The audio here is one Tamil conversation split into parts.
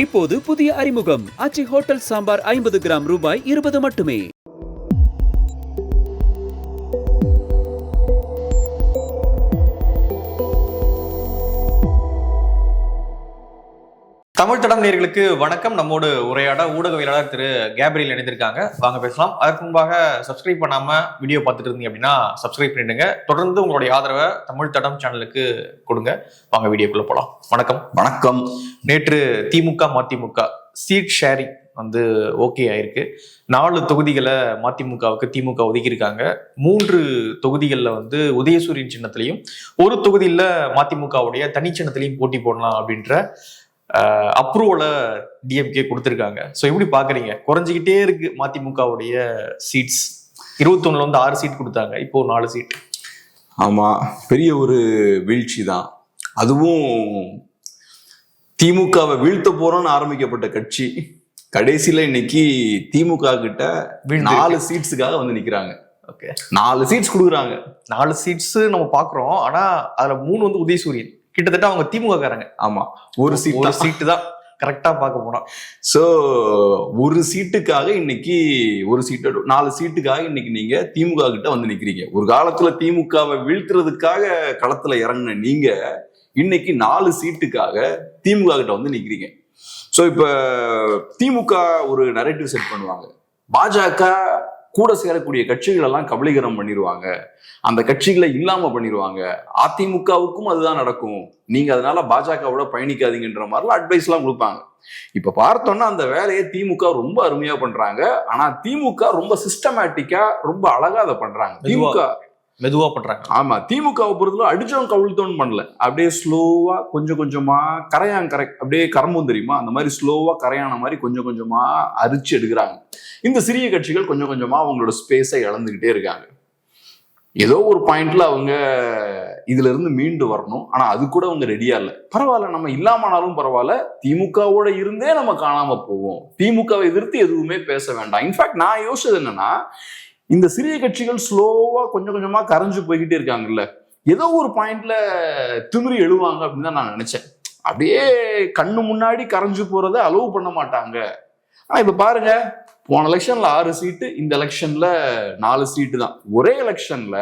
இப்போது புதிய அறிமுகம் ஆச்சி ஹோட்டல் சாம்பார் 50 கிராம் ரூபாய் 20 மட்டுமே. தமிழ் தடம் நேயர்களுக்கு வணக்கம். நம்மோடு உரையாட ஊடகவியலாளர் திரு கேப்ரியல் இணைந்திருக்காங்க. வாங்க பேசலாம். அதற்கு முன்பாக சப்ஸ்கிரைப் பண்ணாம வீடியோ பார்த்துட்டு இருந்தீங்க அப்படின்னா சப்ஸ்கிரைப் பண்ணிடுங்க. தொடர்ந்து உங்களுடைய ஆதரவை தமிழ் தடம் சேனலுக்கு கொடுங்க. வாங்க வீடியோக்குள்ள போலாம். வணக்கம். வணக்கம். நேற்று DMK MDMK seat sharing okay ஆயிருக்கு. 4 தொகுதிகளை மதிமுகவுக்கு திமுக ஒதுக்கியிருக்காங்க. 3 தொகுதிகளில் உதயசூரியன் சின்னத்திலையும், ஒரு தொகுதியில் மதிமுகவுடைய தனி சின்னத்திலையும் போட்டி போடலாம் அப்படின்ற அப்ரூவலை டிஎம்கே கொடுத்துருக்காங்க. ஸோ எப்படி பாக்குறீங்க? குறைஞ்சிக்கிட்டே இருக்கு மதிமுகவுடைய சீட்ஸ். 21 6 சீட் கொடுத்தாங்க, இப்போ 4 சீட். ஆமா, பெரிய ஒரு வீழ்ச்சி தான். அதுவும் திமுகவை வீழ்த்த போறோம்னு ஆரம்பிக்கப்பட்ட கட்சி கடைசியில இன்னைக்கு திமுக கிட்ட 4 சீட்ஸுக்காக நிக்கிறாங்க. ஓகே, 4 சீட்ஸ் கொடுக்குறாங்க. 4 சீட்ஸ் நம்ம பாக்குறோம். ஆனா அதுல 3 உதயசூரியன், கிட்டத்தட்ட அவங்க திமுக காரங்க. ஆமா, ஒரு சீட்டு தான் கரெக்டா பார்க்க போனா. சோ ஒரு சீட்டுக்காக இன்னைக்கு 4 சீட்டுக்காக இன்னைக்கு நீங்க திமுக கிட்ட நிக்கிறீங்க. ஒரு காலத்துல திமுகவை வீழ்த்துறதுக்காக களத்துல இறங்கின நீங்க இன்னைக்கு 4 சீட்டுக்காக திமுக கிட்ட நிக்கிறீங்க. சோ இப்ப திமுக ஒரு நரேட்டிவ் செட் பண்ணுவாங்க. பாஜக கூட சேரக்கூடிய கட்சிகள் எல்லாம் கபலீகரம் பண்ணிடுவாங்க, அந்த கட்சிகளை இல்லாம பண்ணிடுவாங்க. அதிமுகவுக்கும் அதுதான் நடக்கும், நீங்க அதனால பாஜகவோட பயணிக்காதீங்கன்ற மாதிரிலாம் அட்வைஸ் எல்லாம் கொடுப்பாங்க. இப்ப பார்த்தோம்னா அந்த வேலையை திமுக ரொம்ப அருமையா பண்றாங்க. ஆனா திமுக ரொம்ப சிஸ்டமேட்டிக்கா ரொம்ப அழகா அதை பண்றாங்க. திமுக மெதுவா பண்றாங்க. ஆமா, திமுகவை பொறுத்தவரை அடிச்சவன் கவிழ்த்தோன்னு பண்ணல, அப்படியே ஸ்லோவா கொஞ்சம் கொஞ்சமா அப்படியே கரம்பும் தெரியுமா, அந்த மாதிரி ஸ்லோவா கரையான மாதிரி கொஞ்சம் கொஞ்சமா அரிச்சு எடுக்கிறாங்க. இந்த சிறிய கட்சிகள் கொஞ்சம் கொஞ்சமா அவங்களோட ஸ்பேஸை இழந்துகிட்டே இருக்காங்க. ஏதோ ஒரு பாயிண்ட்ல அவங்க இதுல இருந்து மீண்டு வரணும். ஆனா அது கூட அவங்க ரெடியா இல்லை. பரவாயில்ல, நம்ம இல்லாமனாலும் பரவாயில்ல, திமுகவோட இருந்தே நம்ம காணாம போவோம், திமுகவை எதிர்த்து எதுவுமே பேச வேண்டாம். இன்ஃபேக்ட் நான் யோசிச்சது என்னன்னா, இந்த சிறிய கட்சிகள் ஸ்லோவா கொஞ்சம் கொஞ்சமா கரைஞ்சு போய்கிட்டே இருக்காங்கல்ல, ஏதோ ஒரு பாயிண்ட்ல திமிரி எழுவாங்க அப்படின்னு தான் நான் நினைச்சேன். அப்படியே கண்ணு முன்னாடி கரைஞ்சு போறதை அலோவ் பண்ண மாட்டாங்க. ஆனா இப்ப பாருங்க, போன எலெக்ஷன்ல 6 சீட்டு, இந்த எலெக்ஷன்ல 4 சீட்டு தான். ஒரே எலெக்ஷன்ல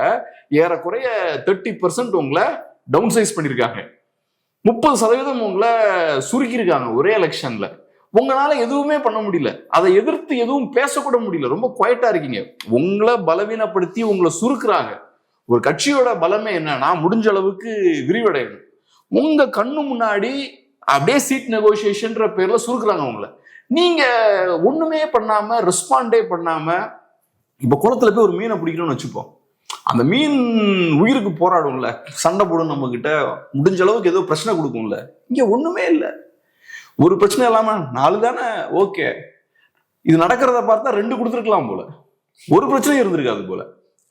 ஏறக்குறைய 30% உங்களை டவுன் சைஸ் பண்ணிருக்காங்க, 30% உங்களை சுருக்கியிருக்காங்க ஒரே எலெக்ஷன்ல. உங்களால எதுவுமே பண்ண முடியல, அதை எதிர்த்து எதுவும் பேசக்கூட முடியல, ரொம்ப குவைட்டா இருக்கீங்க. உங்களை பலவீனப்படுத்தி உங்களை சுருக்குறாங்க. ஒரு கட்சியோட பலமே என்னன்னா முடிஞ்ச அளவுக்கு விரிவடையணும். உங்க கண்ணு முன்னாடி அப்படியே சீட் நெகோசியேஷன்ற பேர்ல சுருக்குறாங்க உங்களை. நீங்க ஒண்ணுமே பண்ணாம, ரெஸ்பாண்டே பண்ணாம, இப்ப குளத்துல போய் ஒரு மீனை பிடிக்கணும்னு வச்சுப்போம், அந்த மீன் உயிருக்கு போராடும்ல, சண்டை போடும், நம்ம கிட்ட முடிஞ்ச அளவுக்கு ஏதோ பிரச்சனை கொடுக்கும்ல. இங்க ஒண்ணுமே இல்லை, ஒரு பிரச்சனை இல்லாம 4 தானே, ஓகே. இது நடக்கிறத பார்த்தா 2 கொடுத்துருக்கலாம் போல, ஒரு பிரச்சனையும் இருந்திருக்காது போல,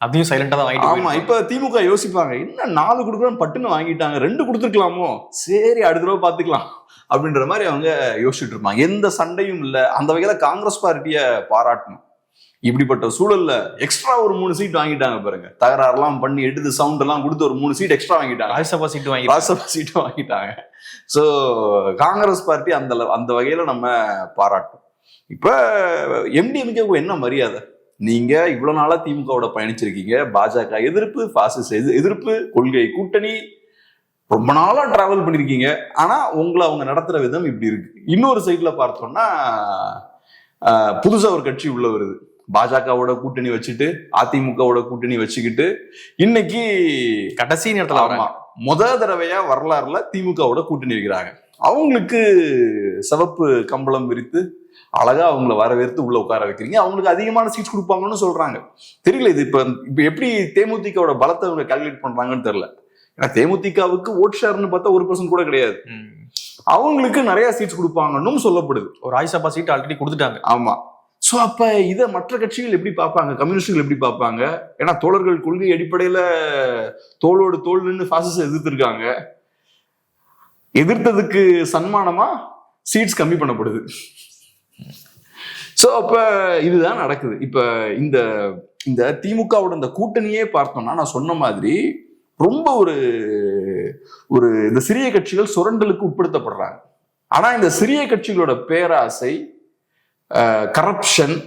அதையும் சைலண்டா தான் வாங்கிட்டு. ஆமா, இப்ப திமுக யோசிப்பாங்க, என்ன 4 கொடுக்குறோம் பட்டுன்னு வாங்கிட்டாங்க, 2 கொடுத்துருக்கலாமோ, சரி அடுத்த தடவை பாத்துக்கலாம் அப்படின்ற மாதிரி அவங்க யோசிச்சுட்டு இருப்பாங்க. எந்த சண்டையும் இல்லை. அந்த வகையில காங்கிரஸ் பார்ட்டிய பாராட்டணும். இப்படிப்பட்ட சூழல்ல எக்ஸ்ட்ரா ஒரு 3 சீட் வாங்கிட்டாங்க பாருங்க. தகராறுலாம் பண்ணி எடுத்து சவுண்ட் எல்லாம் கொடுத்து ஒரு 3 சீட் எக்ஸ்ட்ரா வாங்கிட்டாங்க. ராஜ்யசபா சீட்டு வாங்கிட்டாங்க. சோ காங்கிரஸ் பார்ட்டி அந்த வகையில நம்ம பாராட்டணும். இப்ப எம்டிஎம்கே என்ன மரியாதை? நீங்க இவ்வளவு நாளா திமுகவோட பயணிச்சிருக்கீங்க. பாஜக எதிர்ப்பு, பாசிச எதிர்ப்பு, கொள்கை கூட்டணி, ரொம்ப நாளா டிராவல் பண்ணிருக்கீங்க. ஆனா உங்களை அவங்க நடத்துற விதம் இப்படி இருக்கு. இன்னொரு சைட்ல பார்த்தோம்னா புதுசா ஒரு கட்சி உள்ள வருது, பாஜகவோட கூட்டணி வச்சுட்டு, அதிமுகவோட கூட்டணி வச்சுக்கிட்டு, இன்னைக்கு கடைசி நேரத்துல தடவையா வரலாறுல திமுகவோட கூட்டணி வைக்கிறாங்க. அவங்களுக்கு சிவப்பு கம்பளம் விரித்து அழகா அவங்கள வரவேற்று உள்ள உட்கார வைக்கிறீங்க. அவங்களுக்கு அதிகமான சீட்ஸ் கொடுப்பாங்கன்னு சொல்றாங்க. தெரியல இது இப்ப எப்படி தேமுதிகவோட பலத்தை அவங்க கால்குலேட் பண்றாங்கன்னு தெரியல. ஏன்னா தேமுதிகவுக்கு ஓட் ஷேர்னு பார்த்தா 1% கூட கிடையாது, அவங்களுக்கு நிறைய சீட்ஸ் கொடுப்பாங்கன்னு சொல்லப்படுது. ஒரு ராஜ்யசபா சீட் ஆல்ரெடி கொடுத்துட்டாங்க. ஆமா. சோ அப்ப இதை மற்ற கட்சிகள் எப்படி பார்ப்பாங்க, கம்யூனிஸ்டுகள் எப்படி பார்ப்பாங்க? ஏன்னா தோழர்கள் கொள்கை அடிப்படையில தோளோடு தோல் நின்று பாசிச எதிர்த்திருக்காங்க. எதிர்த்ததுக்கு சன்மானமா சீட்ஸ் கம்மி பண்ணப்படுது. சோ அப்ப இதுதான் நடக்குது. இப்ப இந்த திமுகவோட இந்த கூட்டணியே பார்த்தோம்னா, நான் சொன்ன மாதிரி ரொம்ப ஒரு இந்த சிறிய கட்சிகள் சுரண்டலுக்கு உட்படுத்தப்படுறாங்க. ஆனா இந்த சிறிய கட்சிகளோட பேராசை, கரப்ஷன்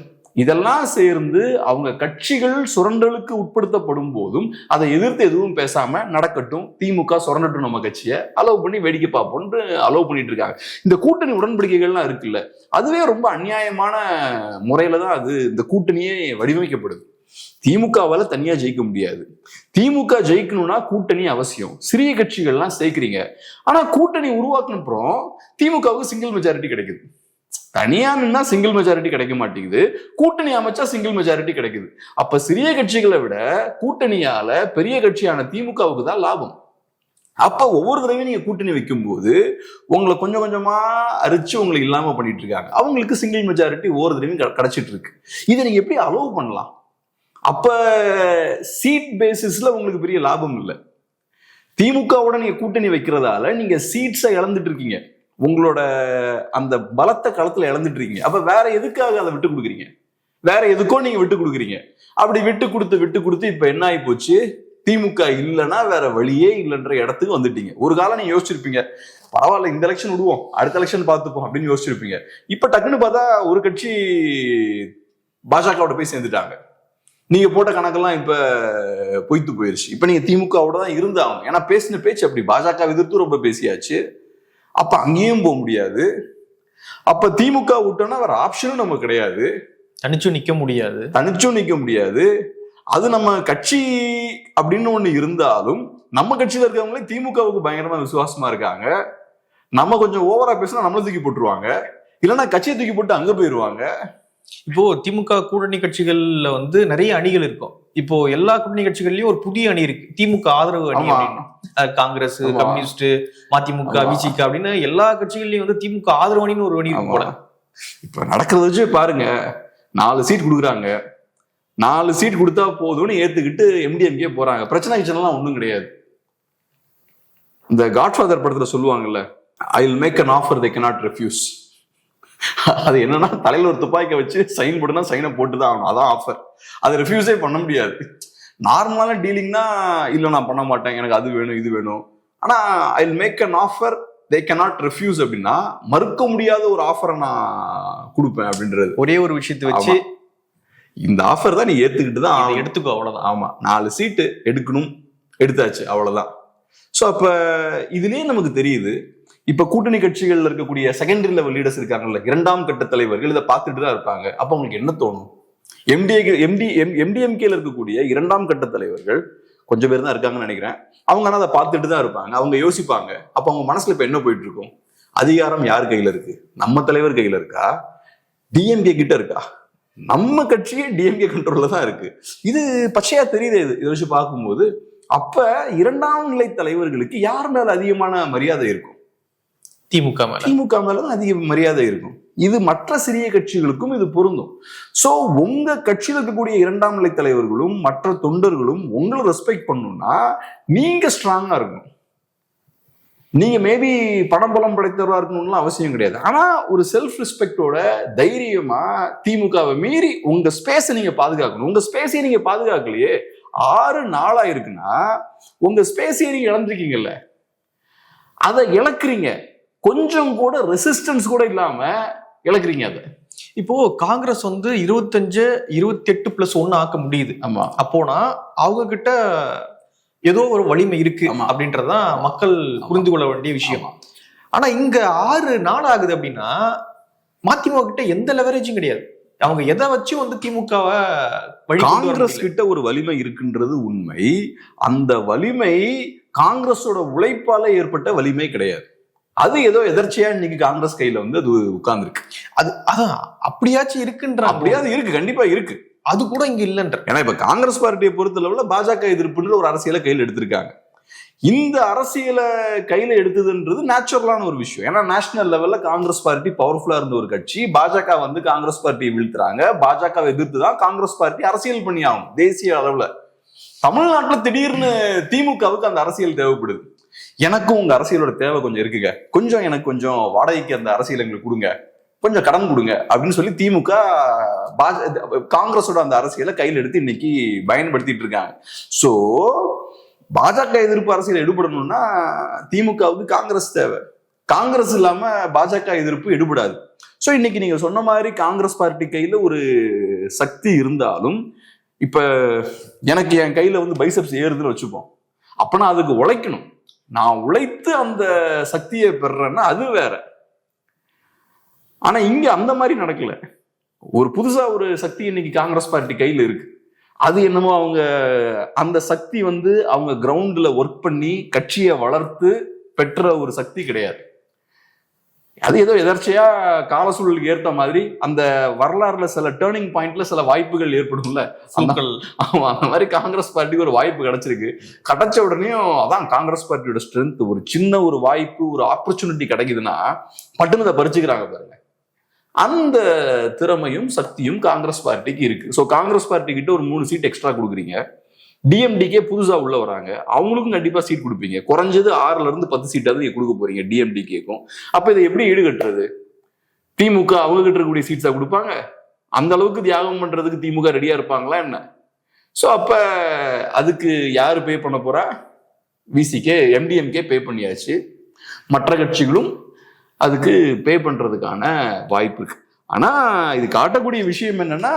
இதெல்லாம் சேர்ந்து அவங்க கட்சிகள் சுரண்டலுக்கு உட்படுத்தப்படும் போதும் அதை எதிர்த்து எதுவும் பேசாம நடக்கட்டும், திமுக சுரண்டட்டும், நம்ம கட்சியை அலோவ் பண்ணி வேடிக்கை பார்ப்போம்னு அலோவ் பண்ணிட்டு இருக்காங்க. இந்த கூட்டணி உடன்படிக்கைகள்லாம் இருக்குல்ல, அதுவே ரொம்ப அநியாயமான முறையில தான் அது இந்த கூட்டணியே வடிவமைக்கப்படுது. திமுகவால தனியா ஜெயிக்க முடியாது. திமுக ஜெயிக்கணும்னா கூட்டணி அவசியம். சிறிய கட்சிகள்லாம் சேர்க்கிறீங்க. ஆனா கூட்டணி உருவாக்குன அப்புறம் திமுகவுக்கு சிங்கிள் மெஜாரிட்டி கிடைக்குது. தனியா நின்னா சிங்கிள் மெஜாரிட்டி கிடைக்க மாட்டேங்குது, கூட்டணி அமைச்சா சிங்கிள் மெஜாரிட்டி கிடைக்குது. அப்ப சிறிய கட்சிகளை விட கூட்டணியால பெரிய கட்சியான திமுகவுக்கு தான் லாபம். அப்ப ஒவ்வொரு தடவையும் நீங்க கூட்டணி வைக்கும் போது உங்களை கொஞ்சம் கொஞ்சமா அரிச்சு உங்களை இல்லாம பண்ணிட்டு இருக்காங்க. அவங்களுக்கு சிங்கிள் மெஜாரிட்டி ஒவ்வொரு தடவையும் கிடைச்சிட்டு இருக்கு. இதை நீங்க எப்படி அலோவ் பண்ணலாம்? அப்ப சீட் பேசிஸ்ல உங்களுக்கு பெரிய லாபம் இல்லை. திமுகவோட நீங்க கூட்டணி வைக்கிறதால நீங்க சீட்ஸை இழந்துட்டு இருக்கீங்க, உங்களோட அந்த பலத்த களத்துல இழந்துட்டு இருக்கீங்க. அப்ப வேற எதுக்காக அதை விட்டு கொடுக்குறீங்க? வேற எதுக்கோ நீங்க விட்டு கொடுக்குறீங்க. அப்படி விட்டு கொடுத்து இப்ப என்ன ஆகி போச்சு? திமுக இல்லைன்னா வேற வழியே இல்லைன்ற இடத்துக்கு வந்துட்டீங்க. ஒரு காலம் நீங்க யோசிச்சிருப்பீங்க, பரவாயில்ல இந்த எலெக்ஷன் விடுவோம், அடுத்த எலெக்ஷன் பார்த்துப்போம் அப்படின்னு யோசிச்சிருப்பீங்க. இப்ப டக்குன்னு பார்த்தா ஒரு கட்சி பாஜகவோட போய் சேர்ந்துட்டாங்க. நீங்க போட்ட கணக்கெல்லாம் இப்ப பொய்த்து போயிருச்சு. இப்ப நீங்க திமுகவோட தான் இருந்தாகணும். ஏன்னா பேசின பேச்சு அப்படி, பாஜக எதிர்த்து ரொம்ப பேசியாச்சு. அப்ப அங்கேயும் போக முடியாது. அப்ப திமுக விட்டோம்னா வேற ஆப்ஷனும் நமக்கு கிடையாது, தனிச்சும் நிக்க முடியாது. அது நம்ம கட்சி அப்படின்னு ஒண்ணு இருந்தாலும் நம்ம கட்சியில இருக்கவங்களே திமுகவுக்கு பயங்கரமா விசுவாசமா இருக்காங்க. நம்ம கொஞ்சம் ஓவரா பேசினா நம்மள தூக்கி போட்டுருவாங்க, இல்லைன்னா கட்சியை தூக்கி போட்டு அங்க போயிருவாங்க. இப்போ திமுக கூட்டணி கட்சிகள்ல வந்து நிறைய அணிகள் இருக்கும். இப்போ எல்லா கூட்டணி கட்சிகள்லயும் ஒரு புதிய அணி இருக்கு, திமுக ஆதரவு அணி அப்படின்னு. காங்கிரஸ், கம்யூனிஸ்ட், மதிமுக, விசிக அப்படின்னு எல்லா கட்சிகள்லயும் வந்து திமுக ஆதரவு அணின்னு ஒரு அணி இருக்கும் போல. இப்ப நடக்கிறத வச்சு பாருங்க, 4 சீட் கொடுக்குறாங்க, 4 சீட் கொடுத்தா போதும்னு ஏத்துக்கிட்டு எம்டிஎம்கே போறாங்க. பிரச்சனை கிச்சனெல்லாம் ஒண்ணும் கிடையாது. இந்த காட்ஃபாதர் படத்துல சொல்லுவாங்கல்ல, I will make an offer they cannot refuse. அது என்னன்னா, தலையில ஒரு துப்பாக்கியை வச்சு சைன் போட்டுனா சைனை போட்டுதான் ஆகணும், அதான் ஆஃபர். அதை ரெஃப்யூஸே பண்ண முடியாது. நார்மலான டீலிங்னா இல்ல நான் பண்ண மாட்டேன், எனக்கு அது வேணும் இது வேணும். ஆனா I will make an offer they cannot refuse அப்படின்னா மறுக்க முடியாத ஒரு ஆஃபரை நான் கொடுப்பேன் அப்படின்றது. ஒரே ஒரு விஷயத்தை வச்சு இந்த ஆஃபர் தான் நீ ஏத்துக்கிட்டு தான் எடுத்துக்கோ, அவ்வளவுதான். ஆமா, 4 சீட்டு எடுக்கணும், எடுத்தாச்சு, அவ்வளவுதான். ஸோ அப்ப இதுலயே நமக்கு தெரியுது, இப்ப கூட்டணி கட்சிகள்ல இருக்கக்கூடிய செகண்டரி லெவல் லீடர்ஸ் இருக்காங்கல்ல, 2ஆம் கட்ட தலைவர்கள் இதை பார்த்துட்டு தான் இருப்பாங்க. அப்ப உங்களுக்கு என்ன தோணும்? எம்டிஎம்கேல இருக்கக்கூடிய 2ஆம் கட்ட தலைவர்கள் கொஞ்சம் பேர் தான் இருக்காங்கன்னு நினைக்கிறேன். அவங்க ஆனா அதை பார்த்துட்டு தான் இருப்பாங்க, அவங்க யோசிப்பாங்க. அப்ப அவங்க மனசுல இப்ப என்ன போயிட்டு இருக்கும்? அதிகாரம் யார் கையில இருக்கு? நம்ம தலைவர் கையில இருக்கா? டிஎம்கே கிட்ட இருக்கா? நம்ம கட்சியே டிஎம்கே கண்ட்ரோல்ல தான் இருக்கு. இது பச்சையா தெரியுது. இதை வச்சு பார்க்கும்போது அப்ப 2ஆம் நிலை தலைவர்களுக்கு யார் மேல அதிகமான மரியாதை இருக்கும்? திமுக மேலதான் அதிக மரியாதை இருக்கும். இது மற்ற சிறிய கட்சிகளுக்கும் இது பொருந்தும். சோ உங்க கட்சியில் இருக்கக்கூடிய 2ஆம் நிலை தலைவர்களும் மற்ற தொண்டர்களும் உங்களை ரெஸ்பெக்ட் பண்ணணும்னா நீங்க ஸ்ட்ராங்கா இருக்கணும். நீங்க மேபி பணம் பலம் படைத்தவரா இருக்கணும்லாம் அவசியம் கிடையாது. ஆனா ஒரு செல்ஃப் ரெஸ்பெக்டோட தைரியமா திமுகவை மீறி உங்க ஸ்பேஸை நீங்க பாதுகாக்கணும். உங்க ஸ்பேஸையை நீங்க பாதுகாக்கலையே, 6 நாளா இருக்குன்னா உங்க ஸ்பேஸையை நீங்க இழந்திருக்கீங்கல்ல, அதை இழக்கிறீங்க. கொஞ்சம் கூட ரெசிஸ்டன்ஸ் கூட இல்லாம இழக்கிறீங்க அதை. இப்போ காங்கிரஸ் வந்து 25, 28+1 ஆக்க முடியுது. ஆமா, அப்போனா அவங்க கிட்ட ஏதோ ஒரு வலிமை இருக்கு அப்படின்றதான் மக்கள் புரிந்து கொள்ள வேண்டிய விஷயம். ஆனா இங்க 6 நாள் ஆகுது அப்படின்னா மதிமுக கிட்ட எந்த லெவரேஜும் கிடையாது. அவங்க எதை வச்சு வந்து திமுகவை காங்கிரஸ் கிட்ட ஒரு வலிமை இருக்குன்றது உண்மை. அந்த வலிமை காங்கிரஸோட உழைப்பால ஏற்பட்ட வலிமை கிடையாது. அது ஏதோ எதர்ச்சியா இன்னைக்கு காங்கிரஸ் கையில வந்து அது உட்கார்ந்து இருக்கு. அதான் அப்படியாச்சும் இருக்குன்ற, அப்படியாவது இருக்கு, கண்டிப்பா இருக்கு. அது கூட இங்க இல்லைன்ற. ஏன்னா இப்ப காங்கிரஸ் பார்ட்டியை பொறுத்தளவுல பாஜக எதிர்ப்புன்ற ஒரு அரசியலை கையில எடுத்திருக்காங்க. இந்த அரசியலை கையில எடுத்ததுன்றது நேச்சுரலான ஒரு விஷயம். ஏன்னா நேஷனல் லெவல்ல காங்கிரஸ் பார்ட்டி பவர்ஃபுல்லா இருந்த ஒரு கட்சி. பாஜக வந்து காங்கிரஸ் பார்ட்டியை வீழ்த்துறாங்க. பாஜகவை எதிர்த்து தான் காங்கிரஸ் பார்ட்டி அரசியல் பண்ணி ஆகும் தேசிய அளவுல. தமிழ்நாட்டுல திடீர்னு திமுகவுக்கு அந்த அரசியல் தேவைப்படுது. எனக்கும் உங்க அரசியலோட தேவை கொஞ்சம் இருக்குங்க, கொஞ்சம் எனக்கு கொஞ்சம் வாடகைக்கு அந்த அரசியல் எங்களுக்கு கொடுங்க, கொஞ்சம் கடன் கொடுங்க அப்படின்னு சொல்லி திமுக காங்கிரஸோட அந்த அரசியலை கையில் எடுத்து இன்னைக்கு பயன்படுத்திட்டு இருக்காங்க. சோ பாஜக எதிர்ப்பு அரசியல் எடுபடணும்னா திமுகவுக்கு காங்கிரஸ் தேவை. காங்கிரஸ் இல்லாம பாஜக எதிர்ப்பு எடுபடாது. ஸோ இன்னைக்கு நீங்க சொன்ன மாதிரி காங்கிரஸ் பார்ட்டி கையில ஒரு சக்தி இருந்தாலும், இப்ப எனக்கு என் கையில வந்து பைசப்ஸ் ஏறுதுன்னு வச்சுப்போம், அப்ப நான் அதுக்கு உழைக்கணும். நான் உழைத்து அந்த சக்தியை பெறேன்னா அது வேற. ஆனா இங்க அந்த மாதிரி நடக்கல. ஒரு புதுசா ஒரு சக்தி இன்னைக்கு காங்கிரஸ் பார்ட்டி கையில இருக்கு. அது என்னமோ அவங்க அந்த சக்தி வந்து அவங்க கிரவுண்ட்ல ஒர்க் பண்ணி கட்சியை வளர்த்து பெற்ற ஒரு சக்தி கிடையாது. அது ஏதோ எதர்ச்சியா கால சூழலுக்கு ஏற்ற மாதிரி அந்த வரலாறுல சில டேர்னிங் பாயிண்ட்ல சில வாய்ப்புகள் ஏற்படும்ல, அந்த மாதிரி காங்கிரஸ் பார்ட்டிக்கு ஒரு வாய்ப்பு கிடைச்சிருக்கு. கிடைச்ச உடனேயும் அதான் காங்கிரஸ் பார்ட்டியோட ஸ்ட்ரென்த். ஒரு சின்ன ஒரு வாய்ப்பு, ஒரு ஆப்பர்ச்சுனிட்டி கிடைக்குதுன்னா பட்டுன்னு அதை பறிச்சுக்கிறாங்க பாருங்க. அந்த திறமையும் சக்தியும் காங்கிரஸ் பார்ட்டிக்கு இருக்கு. ஸோ காங்கிரஸ் பார்ட்டி கிட்ட ஒரு 3 சீட் எக்ஸ்ட்ரா கொடுக்குறீங்க. டிஎம்டிகே புதுசா உள்ள வராங்க, அவங்களுக்கும் கண்டிப்பா சீட் கொடுப்பீங்க. குறைஞ்சது 6ல இருந்து 10 சீட்டாவது நீங்க கொடுக்க போறீங்க டிஎம்டிகேக்கும். அப்ப இதை எப்படி ஈடுகட்டுறது? திமுக அவங்க கிட்ட இருக்கக்கூடிய சீட்ஸா கொடுப்பாங்க? அந்த அளவுக்கு தியாகம் பண்றதுக்கு திமுக ரெடியா இருப்பாங்களா என்ன? ஸோ அப்ப அதுக்கு யாரு பே பண்ண போறா? விசிகே, எம்டிஎம்கே பே பண்ணியாச்சு. மற்ற கட்சிகளும் அதுக்கு பே பண்றதுக்கான வாய்ப்பு இருக்கு. ஆனா இது காட்டக்கூடிய விஷயம் என்னன்னா,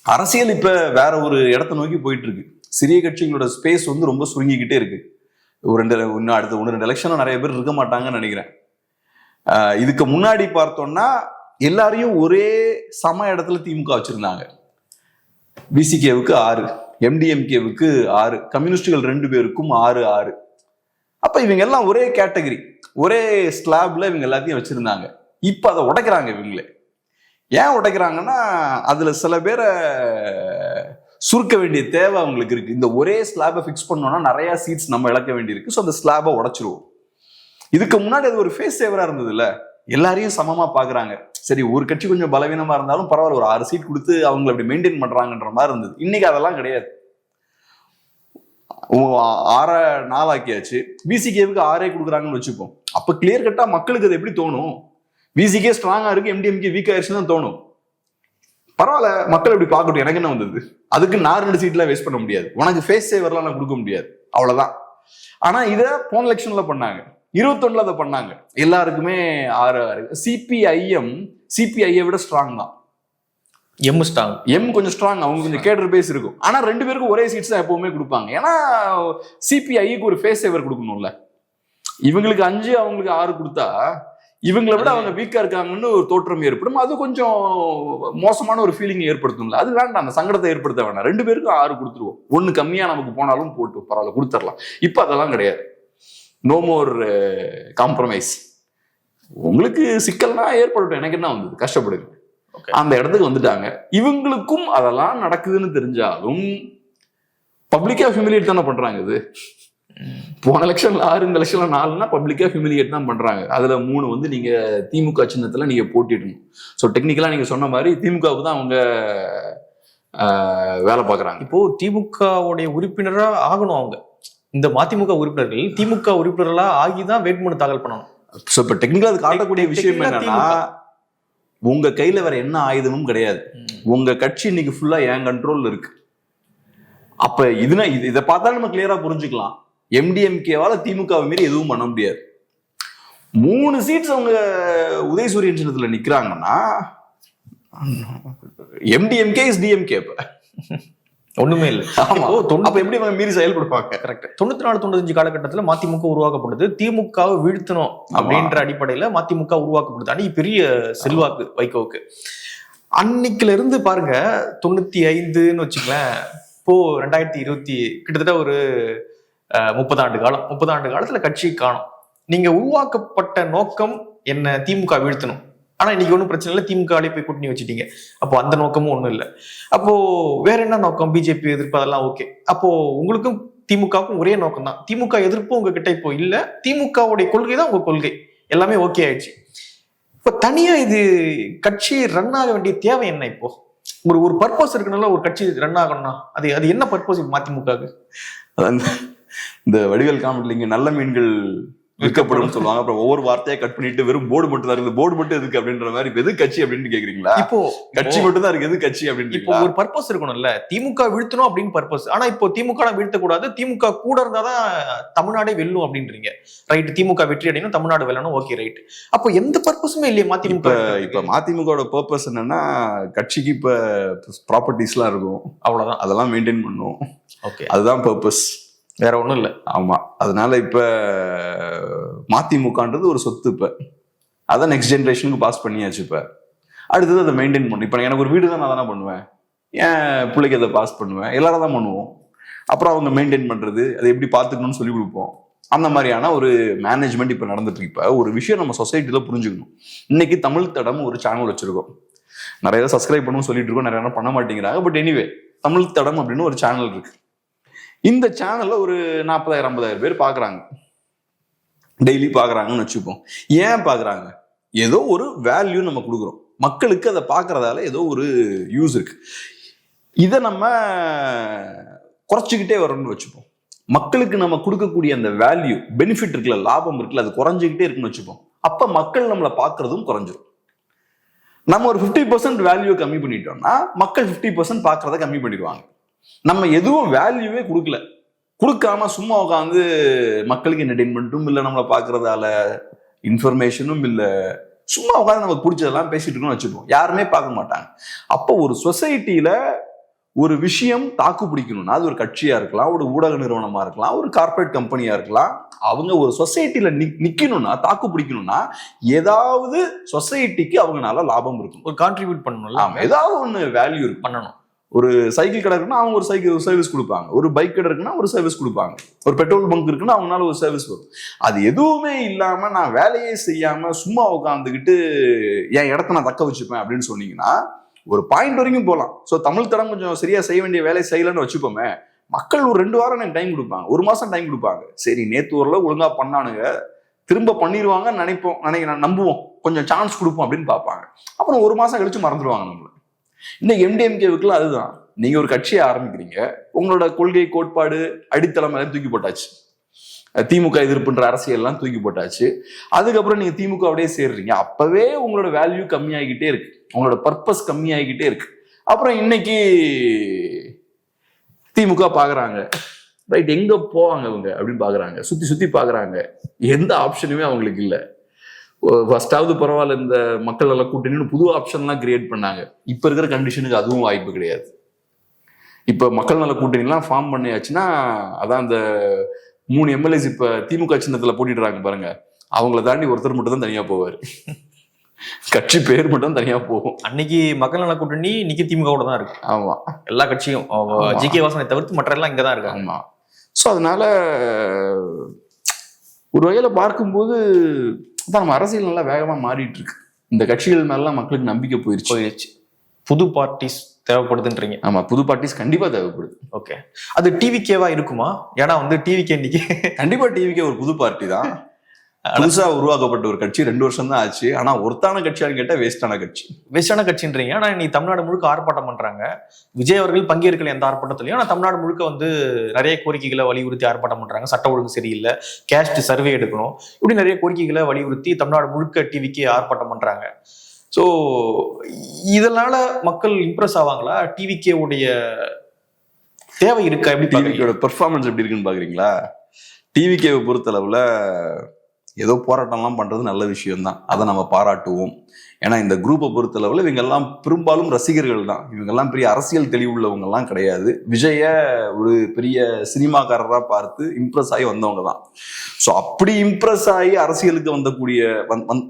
அரசியல் இப்ப வேற ஒரு இடத்த நோக்கி போயிட்டு இருக்கு. சிறிய கட்சிகளோட ஸ்பேஸ் வந்து ரொம்ப சுருங்கிக்கிட்டே இருக்கு. அடுத்த 1-2 எலெக்ஷனும் நிறைய பேர் இருக்க மாட்டாங்கன்னு நினைக்கிறேன். இதுக்கு முன்னாடி பார்த்தோம்னா எல்லாரையும் ஒரே சம இடத்துல திமுக வச்சிருந்தாங்க. விசிகேவுக்கு 6, எம்டிஎம்கேவுக்கு 6, கம்யூனிஸ்டுகள் 2 பேருக்கும் 6. அப்ப இவங்க எல்லாம் ஒரே கேட்டகரி, ஒரே ஸ்லாப்ல இவங்க எல்லாத்தையும் வச்சிருந்தாங்க. இப்ப அதை உடைக்கிறாங்க இவங்களே. ஏன் உடைக்கிறாங்கன்னா, அதுல சில பேரை சுருக்க வேண்டிய தேவை அவங்களுக்கு இருக்கு. இந்த ஒரே ஸ்லாபை ஃபிக்ஸ் பண்ணோம்னா நிறைய சீட்ஸ் நம்ம இழக்க வேண்டியிருக்கு. ஸோ அந்த ஸ்லாபை உடைச்சிருவோம். இதுக்கு முன்னாடி அது ஒரு ஃபேஸ் சேவரா இருந்தது இல்ல, எல்லாரையும் சமமா பாக்குறாங்க. சரி, ஒரு கட்சி கொஞ்சம் பலவீனமா இருந்தாலும் பரவாயில்ல, ஒரு 6 சீட் கொடுத்து அவங்களை அப்படி மெயின்டைன் பண்றாங்கன்ற மாதிரி இருந்தது. இன்னைக்கு அதெல்லாம் கிடையாது. 6 4 ஆக்கியாச்சு. விசிகேவுக்கு 6 கொடுக்குறாங்கன்னு வச்சுப்போம். அப்ப கிளியர் கட்டா மக்களுக்கு அது எப்படி தோணும்? விசிகே ஸ்ட்ராங்கா இருக்கு, எம்டிஎம்கே வீக் ஆயிடுச்சுன்னு தான் தோணும். பரவாயில்ல, மக்கள் எப்படி பார்க்கட்டும், எனக்கு என்ன வந்தது? அதுக்கு நான் 2 சீட்லாம் வேஸ்ட் பண்ண முடியாது, உனக்கு ஃபேஸ் சேவர்லாம் நான் கொடுக்க முடியாது, அவ்வளவுதான். ஆனா இத போன எலெக்ஷன்ல பண்ணாங்க, 21ல அதை பண்ணாங்க. எல்லாருக்குமே 6. சிபிஐயை விட ஸ்ட்ராங் தான். எம் கொஞ்சம் ஸ்ட்ராங், அவங்க கொஞ்சம் கேடர் பேஸ் இருக்கும். ஆனா 2 பேருக்கும் ஒரே சீட்ஸ் தான் எப்பவுமே கொடுப்பாங்க. ஏன்னா சிபிஐக்கு ஒரு ஃபேஸ் சேவர் கொடுக்கணும்ல. இவங்களுக்கு 5 அவங்களுக்கு 6 கொடுத்தா இவங்களை விட அவங்க வீக்கா இருக்காங்கன்னு ஒரு தோற்றம் ஏற்படும். அது கொஞ்சம் மோசமான ஒரு ஃபீலிங் ஏற்படுத்தும்ல. அது வேண்டாம், அந்த சங்கடத்தை ஏற்படுத்த வேண்டாம். 2 பேருக்கும் 6 கொடுத்துருவோம். 1 கம்மியா நமக்கு போனாலும் போட்டு பரவாயில்ல, கொடுத்துடலாம். இப்ப அதெல்லாம் கிடையாது. No more compromise. உங்களுக்கு சிக்கல்னா ஏற்படட்டும், எனக்கு என்ன வந்தது, கஷ்டப்படுங்க. அந்த இடத்துக்கு வந்துட்டாங்க. இவங்களுக்கும் அதெல்லாம் நடக்குதுன்னு தெரிஞ்சாலும் பப்ளிக்கா ஹியூமிலியேட் தானே பண்றாங்க. இது போன எலெக்ஷன்ல 6, இந்த எலெக்ஷன்ல 4னா பப்ளிக்கா ஹியூமிலியேட் தான் பண்றாங்க. அதுல 3 வந்து நீங்க திமுக சின்னத்துல நீங்க போட்டிடணும். ஸோ டெக்னிக்கலா நீங்க சொன்ன மாதிரி திமுகவுக்கு தான் அவங்க வேலை பார்க்கறாங்க. இப்போ திமுகவுடைய உறுப்பினரா ஆகணும் அவங்க. இந்த மதிமுக உறுப்பினர்கள் திமுக உறுப்பினர்களா ஆகிதான் வேட்புமனு தாக்கல் பண்ணணும். ஸோ இப்போ டெக்னிக்கலா அது காட்டக்கூடிய விஷயம் என்னன்னா, உங்க கையில வேற என்ன ஆயுதமும் கிடையாது. உங்க கட்சி இன்னைக்கு ஃபுல்லா என் கண்ட்ரோல்ல இருக்கு. அப்ப இதை பார்த்தா நம்ம கிளியரா புரிஞ்சுக்கலாம், எம்டிஎம்கேவால திமுகவை மீறி எதுவும் பண்ண முடியாது. 3 சீட்ஸ் அவங்க உதயசூரியன் சின்னத்துல நிக்கிறாங்கன்னா எம்டிஎம்கே இஸ் டிஎம்கே. ஒண்ணுமே இல்லை. அப்ப எப்படி அவங்க மீறி செயல்படுவாங்க? கரெக்ட். 94-95 காலகட்டத்துல மதிமுக உருவாக்கப்படுது. திமுகவை வீழ்த்தணும் அப்படின்ற அடிப்படையில மதிமுக உருவாக்கப்படுது. அன்னைக்கு பெரிய செல்வாக்கு வைகோவுக்கு. அன்னைக்குல இருந்து பாருங்க, 95ன்னு வச்சுக்கலாம், இப்போ 2020 கிட்டத்தட்ட ஒரு 30 ஆண்டு காலம். 30 ஆண்டு காலத்துல கட்சி காணும். நீங்க உருவாக்கப்பட்ட நோக்கம் என்ன? திமுக வீழ்த்தணும். ஆனா இன்னைக்கு ஒன்றும் பிரச்சனை இல்லை, திமுகவிலே போய் கூட்டணி வச்சுட்டீங்க. அப்போ அந்த நோக்கமும் ஒன்றும் இல்லை. அப்போ வேற என்ன நோக்கம்? பிஜேபி எதிர்ப்பு, அதெல்லாம் ஓகே. அப்போ உங்களுக்கும் திமுகவுக்கும் ஒரே நோக்கம் தான். திமுக எதிர்ப்பு உங்ககிட்ட இப்போ இல்லை, திமுகவுடைய கொள்கை தான் உங்க கொள்கை, எல்லாமே ஓகே ஆயிடுச்சு. இப்போ தனியா இது கட்சி ரன் ஆக வேண்டிய தேவை என்ன? இப்போ ஒரு பர்பஸ் இருக்குனால ஒரு கட்சி ரன் ஆகணும்னா அது என்ன பர்பஸ் மதிமுகவுக்கு? இந்த வடிவேல் காமெடியில் இங்க நல்ல மீன்கள் விற்கப்படும் சொல்லுவாங்க. அப்புறம் ஒவ்வொரு வார்த்தையா கட் பண்ணிட்டு வெறும் போர்டு மட்டும் தான் இருக்கு, போர்டு மட்டும் எதுக்கு அப்படின்ற மாதிரி, எது கட்சி அப்படின்னு கேக்குறீங்களா? இப்போ கட்சி மட்டும் தான் இருக்கு, எது கட்சி அப்படின்னு. இப்போ ஒரு பர்பஸ் இருக்கணும்ல, திமுக வீழ்த்தணும் அப்படின்னு பர்பஸ். ஆனா இப்போ திமுக வீழ்த்தக்கூடாது, திமுக கூட இருந்தாதான் தமிழ்நாடே வெல்லும் அப்படின்றீங்க. ரைட், திமுக வெற்றி அடையணும், தமிழ்நாடு வெல்லணும், ஓகே ரைட். அப்போ எந்த பர்பஸுமே இல்லையே மதிமுக. இப்ப மதிமுகவோட பர்பஸ் என்னன்னா, கட்சிக்கு இப்ப ப்ராப்பர்ட்டிஸ் எல்லாம் இருக்கும், அவ்வளவுதான், அதெல்லாம் மெயின்டைன் பண்ணும். ஓகே, அதுதான் பர்பஸ், வேற ஒண்ணும் இல்ல. ஆமா, அதனால இப்ப மதிமுகன்றது ஒரு சொத்து. இப்ப அதான் நெக்ஸ்ட் ஜெனரேஷனுக்கு பாஸ் பண்ணியாச்சு. இப்ப அடுத்தது அதை மெயின்டைன் பண்ணும். இப்ப எனக்கு ஒரு வீடு தான், நான் தானே பண்ணுவேன், என் பிள்ளைக்கு அதை பாஸ் பண்ணுவேன், எல்லாரும் தான் பண்ணுவோம். அப்புறம் அவங்க மெயின்டைன் பண்றது, அதை எப்படி பாத்துக்கணும்னு சொல்லி கொடுப்போம். அந்த மாதிரியான ஒரு மேனேஜ்மெண்ட் இப்ப நடந்துட்டு இருக்கு. இப்ப ஒரு விஷயம் நம்ம சொசைட்டில புரிஞ்சுக்கணும். இன்னைக்கு தமிழ் தடம் ஒரு சேனல் வச்சிருக்கோம், நிறைய சப்ஸ்கிரைப் பண்ணணும்னு சொல்லிட்டு இருக்கோம், நிறைய பண்ண மாட்டேங்கிறாங்க. பட் எனிவே, தமிழ் தடம் அப்படின்னு ஒரு சேனல் இருக்கு. இந்த சேனல்ல ஒரு 40,000-50,000 பேர் பாக்குறாங்க, டெய்லி பாக்குறாங்கன்னு வச்சுப்போம். ஏன் பாக்குறாங்க? ஏதோ ஒரு வேல்யூ நம்ம கொடுக்குறோம் மக்களுக்கு, அதை பாக்குறதால ஏதோ ஒரு யூஸ் இருக்கு. இதை நம்ம குறைச்சிக்கிட்டே வரணும்னு வச்சுப்போம். மக்களுக்கு நம்ம கொடுக்கக்கூடிய அந்த வேல்யூ, பெனிஃபிட் இருக்குல்ல, லாபம் இருக்குல்ல, அது குறைஞ்சிக்கிட்டே இருக்குன்னு வச்சுப்போம். அப்ப மக்கள் நம்மளை பாக்குறதும் குறைஞ்சிரும். நம்ம ஒரு 50% வேல்யூ கம்மி பண்ணிட்டோம்னா மக்கள் 50% பாக்குறத கம்மி பண்ணிடுவாங்க. நம்ம எதுவும் வேல்யூவே கொடுக்காம சும்மா உட்காந்து மக்களுக்கு என்டர்டெயின்மெண்ட்டும் இல்லை, நம்மளை பாக்குறதால இன்ஃபர்மேஷனும் இல்லை, சும்மா உட்காந்து நமக்கு பிடிச்சதெல்லாம் பேசிட்டு இருக்கோம்னு வச்சுப்போம், யாருமே பார்க்க மாட்டாங்க. அப்போ ஒரு சொசைட்டில ஒரு விஷயம் தாக்கு பிடிக்கணும்னா, அது ஒரு கட்சியா இருக்கலாம், ஒரு ஊடக நிறுவனமா இருக்கலாம், ஒரு கார்பரேட் கம்பெனியா இருக்கலாம், அவங்க ஒரு சொசைட்டில நிக்கணும்னா, தாக்கு பிடிக்கணும்னா, ஏதாவது சொசைட்டிக்கு அவங்களால லாபம் இருக்கும், ஒரு கான்ட்ரிபியூட் பண்ணணும்ல, ஏதாவது ஒண்ணு வேல்யூ இருக்கு, பண்ணணும். ஒரு சைக்கிள் கடை இருக்குன்னா அவங்க ஒரு சர்வீஸ் கொடுப்பாங்க, ஒரு பைக் கடை இருக்குன்னா ஒரு சர்வீஸ் கொடுப்பாங்க, ஒரு பெட்ரோல் பங்க் இருக்குன்னா அவங்களால ஒரு சர்வீஸ் வரும். அது எதுவுமே இல்லாம நான் வேலையே செய்யாம சும்மா உட்காந்துக்கிட்டு என் இடத்த நான் தக்க வச்சுப்பேன் அப்படின்னு சொன்னீங்கன்னா ஒரு பாயிண்ட் வரைக்கும் போகலாம். ஸோ தமிழ் தரம் கொஞ்சம் சரியா செய்ய வேண்டிய வேலை செய்யலன்னு வச்சுப்போமே, மக்கள் ஒரு 2 வாரம் எனக்கு டைம் கொடுப்பாங்க, 1 மாசம் டைம் கொடுப்பாங்க. சரி, நேத்து ஓரளவு ஒழுங்கா பண்ணானுங்க, திரும்ப பண்ணிடுவாங்கன்னு நினைக்கிறேன், நம்புவோம், கொஞ்சம் சான்ஸ் கொடுப்போம் அப்படின்னு பார்ப்பாங்க. அப்புறம் 1 மாசம் கழிச்சு மறந்துடுவாங்க நம்மள. இன்னைக்கு MDMKவுக்குலாம் அதுதான். நீங்க ஒரு கட்சியை ஆரம்பிக்கிறீங்க, உங்களோட கொள்கை கோட்பாடு அடித்தளம் எல்லாம் தூக்கி போட்டாச்சு, திமுக எதிர்ப்புன்ற அரசியல் எல்லாம் தூக்கி போட்டாச்சு. அதுக்கப்புறம் நீங்க திமுக அப்படியே சேர்றீங்க, அப்பவே உங்களோட வேல்யூ கம்மியாகிக்கிட்டே இருக்கு, உங்களோட பர்பஸ் கம்மியாகிக்கிட்டே இருக்கு. அப்புறம் இன்னைக்கு திமுக பாக்குறாங்க, ரைட், எங்க போவாங்க இவங்க அப்படின்னு பாக்குறாங்க, சுத்தி சுத்தி பாக்குறாங்க, எந்த ஆப்ஷனுமே அவங்களுக்கு இல்லை. ஃபர்ஸ்டாவது பரவாயில்ல, இந்த மக்கள் எல்லாம் கூட்டணின்னு புது ஆப்ஷன்லாம் கிரியேட் பண்ணாங்க. இப்ப இருக்கிற கண்டிஷனுக்கு அதுவும் வாய்ப்பு கிடையாது. இப்ப மக்கள் நல கூட்டணி எல்லாம் ஃபார்ம் பண்ணியாச்சுன்னா, அதான் அந்த 3 MLAs இப்ப திமுக சின்னத்துல போட்டிடுறாங்க பாருங்க, அவங்கள தாண்டி ஒருத்தர் மட்டும் தான் தனியா போவாரு, கட்சி பேர் மட்டும் தனியா போகும். அன்னைக்கு மக்கள் நல கூட்டணி இன்னைக்கு திமுகவோட தான் இருக்கு. ஆமா, எல்லா கட்சியும் GK வாசனை தவிர்த்து மற்ற எல்லாம் இங்கதான் இருக்காங்க. ஆமா. ஸோ அதனால ஒரு வகையில பார்க்கும்போது தான் நம்ம அரசியல் நல்லா வேகமா மாறிட்டு இருக்கு. இந்த கட்சிகள் மேலாம் மக்களுக்கு நம்பிக்கை போயிருச்சு. புது பார்ட்டிஸ் தேவைப்படுதுன்றீங்க? ஆமா, புது பார்ட்டிஸ் கண்டிப்பா தேவைப்படுது. ஓகே, அது டிவிகேவா இருக்குமா? ஏன்னா டிவிகே இன்னைக்கு கண்டிப்பா டிவிகே ஒரு புது பார்ட்டி தான், புதுசா உருவாக்கப்பட்ட ஒரு கட்சி. 2 வருஷம் தான் ஆச்சு. ஆனா ஒருத்தான கட்சியான்னு கேட்டா வேஸ்டான கட்சின்றீங்க. ஆனா நீ தமிழ்நாடு முழுக்க ஆர்ப்பாட்டம் பண்றாங்க, விஜய் அவர்கள் பங்கேற்கல எந்த ஆர்ப்பாட்டத்திலையும். ஆனா தமிழ்நாடு முழுக்க நிறைய கோரிக்கைகளை வலியுறுத்தி ஆர்ப்பாட்டம் பண்றாங்க. சட்ட ஒழுங்கு சரியில்லை, கேஸ்ட் சர்வே எடுக்கணும், இப்படி நிறைய கோரிக்கைகளை வலியுறுத்தி தமிழ்நாடு முழுக்க டிவிக்கு ஆர்ப்பாட்டம் பண்றாங்க. ஸோ இதனால மக்கள் இம்ப்ரெஸ் ஆவாங்களா? டிவிகே உடைய தேவை இருக்கா? எப்படி டிவிகேயோட பெர்ஃபார்மன்ஸ் எப்படி இருக்குன்னு பாக்குறீங்களா? டிவிகேவை பொறுத்தளவுல ஏதோ போராட்டம்லாம் பண்றது நல்ல விஷயம் தான், அதை நம்ம பாராட்டுவோம். ஏன்னா இந்த குரூப்பை பொறுத்தளவுல இவங்கெல்லாம் பெரும்பாலும் ரசிகர்கள் தான், இவங்கெல்லாம் பெரிய அரசியல் தெளிவுள்ளவங்க எல்லாம் கிடையாது. விஜய ஒரு பெரிய சினிமாக்காரராக பார்த்து இம்ப்ரெஸ் ஆகி வந்தவங்க தான். ஸோ அப்படி இம்ப்ரெஸ் ஆகி அரசியலுக்கு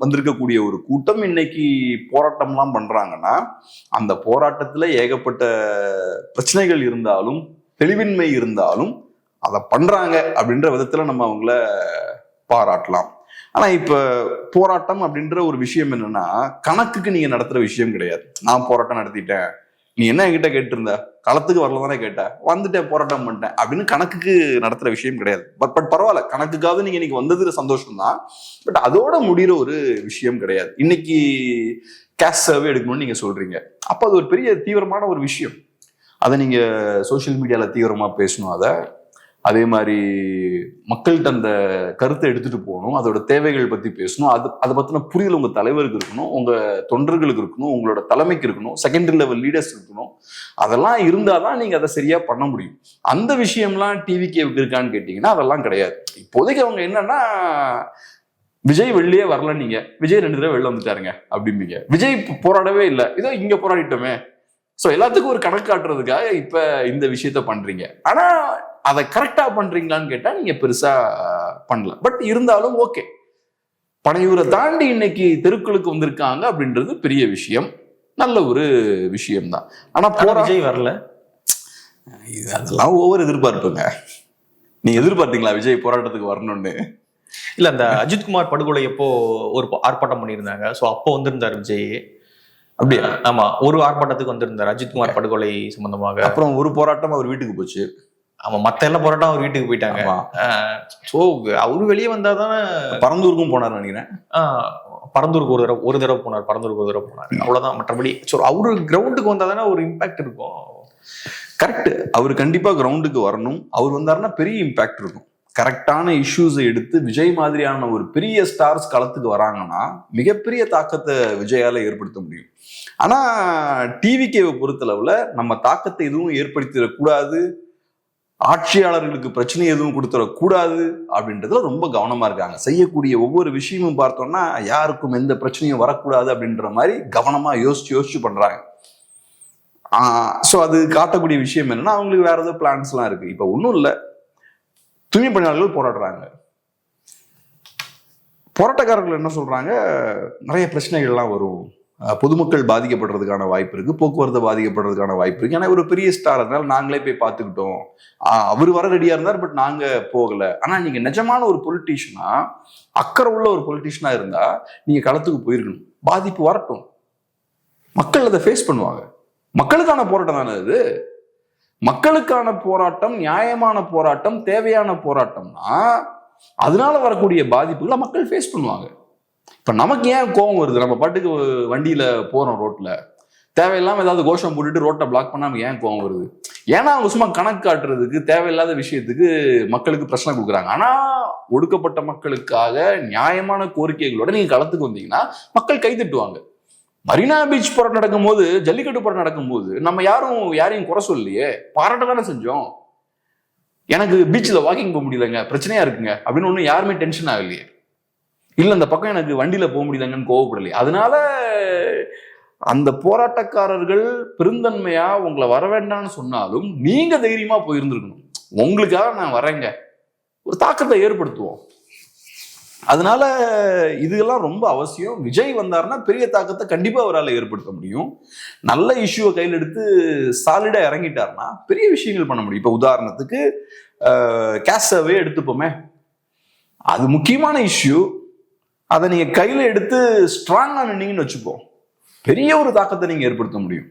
வந்திருக்கக்கூடிய ஒரு கூட்டம் இன்னைக்கு போராட்டம்லாம் பண்றாங்கன்னா, அந்த போராட்டத்துல ஏகப்பட்ட பிரச்சனைகள் இருந்தாலும் தெளிவின்மை இருந்தாலும் அதை பண்றாங்க அப்படின்ற விதத்துல நம்ம அவங்கள பாராட்டலாம். ஆனா இப்ப போராட்டம் அப்படின்ற ஒரு விஷயம் என்னன்னா, கணக்குக்கு நீங்க நடத்துற விஷயம் கிடையாது. நான் போராட்டம் நடத்திட்டேன், நீ என்ன என்கிட்ட கேட்டு இருந்த, களத்துக்கு வரல தானே கேட்ட, வந்துட்டேன் போராட்டம் பண்ணிட்டேன் அப்படின்னு கணக்குக்கு நடத்துற விஷயம் கிடையாது. பட் பரவாயில்ல, கணக்குக்காவது நீங்க இன்னைக்கு வந்தது சந்தோஷம் தான். பட் அதோட முடிகிற ஒரு விஷயம் கிடையாது. இன்னைக்கு கேஷ் சர்வே எடுக்கணும்னு நீங்க சொல்றீங்க, அப்ப அது ஒரு பெரிய தீவிரமான ஒரு விஷயம். அதை நீங்க சோசியல் மீடியால தீவிரமா பேசணும். அதே மாதிரி மக்கள்கிட்ட அந்த கருத்தை எடுத்துட்டு போகணும், அதோட தேவைகள் பத்தி பேசணும், அதை பத்தின புரிதல் உங்க தலைவருக்கு இருக்கணும், உங்க தொண்டர்களுக்கு இருக்கணும், உங்களோட தலைமைக்கு இருக்கணும், செகண்டரி லெவல் லீடர்ஸ் இருக்கணும். அதெல்லாம் இருந்தாதான் நீங்க அதை சரியா பண்ண முடியும். அந்த விஷயம்லாம் டிவிகேவுக்கு இருக்கான்னு கேட்டீங்கன்னா அதெல்லாம் கிடையாது. இப்போதைக்கு அவங்க என்னன்னா, விஜய் வெளியே வரல, நீங்க விஜய் 2 தடவை வெளில வந்துட்டாருங்க அப்படிம்பீங்க. விஜய் போராடவே இல்லை, இதோ இங்க போராடிட்டோமே. ஸோ எல்லாத்துக்கும் ஒரு கணக்கு காட்டுறதுக்காக இப்ப இந்த விஷயத்த பண்றீங்க. ஆனா அதை கரெக்டா பண்றீங்களான்னு கேட்டா நீங்க பெருசா பண்ணல. பட் இருந்தாலும் ஓகே, பனையூரை தாண்டி இன்னைக்கு தெருக்களுக்கு வந்திருக்காங்க அப்படின்றது பெரிய விஷயம், நல்ல ஒரு விஷயம்தான். ஆனா விஜய் வரல, அதெல்லாம் ஒவ்வொரு எதிர்பார்ப்புங்க. நீங்க எதிர்பார்த்தீங்களா விஜய் போராட்டத்துக்கு வரணும்னு? இல்ல, அந்த அஜித்குமார் படுகொலை எப்போ ஒரு ஆர்ப்பாட்டம் பண்ணியிருந்தாங்க, ஸோ அப்போ வந்திருந்தாரு விஜய். அப்படியா? ஆமா, ஒரு ஆர்ப்பாட்டத்துக்கு வந்திருந்தாரு அஜித்குமார் படுகொலை சம்பந்தமாக. அப்புறம் ஒரு போராட்டம் அவர் வீட்டுக்கு போச்சு. ஆமா, மத்த எல்லா போராட்டம் அவர் வீட்டுக்கு போயிட்டாங்க. சோ அவரு வெளியே வந்தாதானே. பரந்தூருக்கும் போனார் நினைக்கிறேன். பரந்தூருக்கு ஒரு தடவை போனார், பரந்தூருக்கு ஒரு தடவை போனார், அவ்வளவுதான். மற்றபடி அவரு கிரவுண்டுக்கு வந்தாதானே ஒரு இம்பாக்ட் இருக்கும். கரெக்ட், அவர் கண்டிப்பா கிரவுண்டுக்கு வரணும். அவர் வந்தாருன்னா பெரிய இம்பாக்ட் இருக்கும். கரெக்டான இஷ்யூஸை எடுத்து விஜய் மாதிரியான ஒரு பெரிய ஸ்டார்ஸ் களத்துக்கு வராங்கன்னா மிகப்பெரிய தாக்கத்தை விஜயால ஏற்படுத்த முடியும். ஆனா டிவிகேவை பொறுத்தளவுல நம்ம தாக்கத்தை எதுவும் ஏற்படுத்திடக்கூடாது, ஆட்சியாளர்களுக்கு பிரச்சனை எதுவும் கொடுத்துடக்கூடாது அப்படின்றதுல ரொம்ப கவனமா இருக்காங்க. செய்யக்கூடிய ஒவ்வொரு விஷயமும் பார்த்தோம்னா யாருக்கும் எந்த பிரச்சனையும் வரக்கூடாது அப்படின்ற மாதிரி கவனமா யோசிச்சு பண்றாங்க. ஸோ அது காட்டக்கூடிய விஷயம் என்னன்னா, அவங்களுக்கு வேற ஏதோ பிளான்ஸ் எல்லாம் இருக்கு. இப்ப ஒன்றும் இல்லை, தூய்மை பணியாளர்கள் போராடுறாங்க. போராட்டக்காரர்கள் என்ன சொல்றாங்க, நிறைய பிரச்சனைகள்லாம் வரும், பொதுமக்கள் பாதிக்கப்படுறதுக்கான வாய்ப்பு இருக்கு, போக்குவரத்து பாதிக்கப்படுறதுக்கான வாய்ப்பு இருக்கு. ஏன்னா ஒரு பெரிய ஸ்டார், அதனால நாங்களே போய் பார்த்துக்கிட்டோம், அவர் வர ரெடியா இருந்தார், பட் நாங்க போகல. ஆனா நீங்க நிஜமான ஒரு பொலிட்டீஷியனா, அக்கறை உள்ள ஒரு பொலிட்டீஷியனா இருந்தா நீங்க களத்துக்கு போயிருக்கணும். பாதிப்பு வரட்டும், மக்கள் அதை ஃபேஸ் பண்ணுவாங்க. மக்களுக்கான போராட்டம் தானே இது. மக்களுக்கான போராட்டம், நியாயமான போராட்டம், தேவையான போராட்டம்னா அதனால வரக்கூடிய பாதிப்புகளை மக்கள் ஃபேஸ் பண்ணுவாங்க. இப்ப நமக்கு ஏன் கோபம் வருது? நம்ம பாட்டுக்கு வண்டியில போறோம், ரோட்ல தேவையில்லாம ஏதாவது கோஷம் போட்டுட்டு ரோட்டை பிளாக் பண்ணா நமக்கு ஏன் கோபம் வருது? ஏன்னா அவங்க சும்மா கணக்கு காட்டுறதுக்கு, தேவையில்லாத விஷயத்துக்கு மக்களுக்கு பிரச்சனை கொடுக்குறாங்க. ஆனா ஒடுக்கப்பட்ட மக்களுக்காக நியாயமான கோரிக்கைகளோட நீங்க களத்துக்கு வந்தீங்கன்னா மக்கள் கை தட்டுவாங்க. மரீனா பீச் போராட்டம் நடக்கும் போது, ஜல்லிக்கட்டு போராட்டம் நடக்கும் போது நம்ம யாரையும் குறை சொல்லலையே, பாராட்ட தானே செஞ்சோம். எனக்கு பீச்சில் வாக்கிங் போக முடியலங்க, பிரச்சனையா இருக்குங்க அப்படின்னு ஒன்றும் யாருமே டென்ஷன் ஆகலையே. இல்லை இந்த பக்கம் எனக்கு வண்டியில போக முடியலங்கன்னு கோவப்படலையே. அதனால அந்த போராட்டக்காரர்கள் பெருந்தன்மையா உங்களை வர வேண்டாம்னு சொன்னாலும் நீங்க தைரியமா போயிருந்துருக்கணும். உங்களுக்காக நான் வரேங்க, ஒரு தாக்கத்தை ஏற்படுத்துவோம். அதனால இதெல்லாம் ரொம்ப அவசியம். விஜய் வந்தாருன்னா பெரிய தாக்கத்தை கண்டிப்பா அவரால் ஏற்படுத்த முடியும். நல்ல இஷ்யூவை கையில் எடுத்து சாலிடா இறங்கிட்டாருன்னா பெரிய விஷயங்கள் பண்ண முடியும். இப்ப உதாரணத்துக்கு கேஸ் சர்வே எடுத்துப்போமே, அது முக்கியமான இஷ்யூ. அதை நீங்க கையில எடுத்து ஸ்ட்ராங்கா நின்னீங்கன்னு வச்சுப்போம், பெரிய ஒரு தாக்கத்தை நீங்க ஏற்படுத்த முடியும்.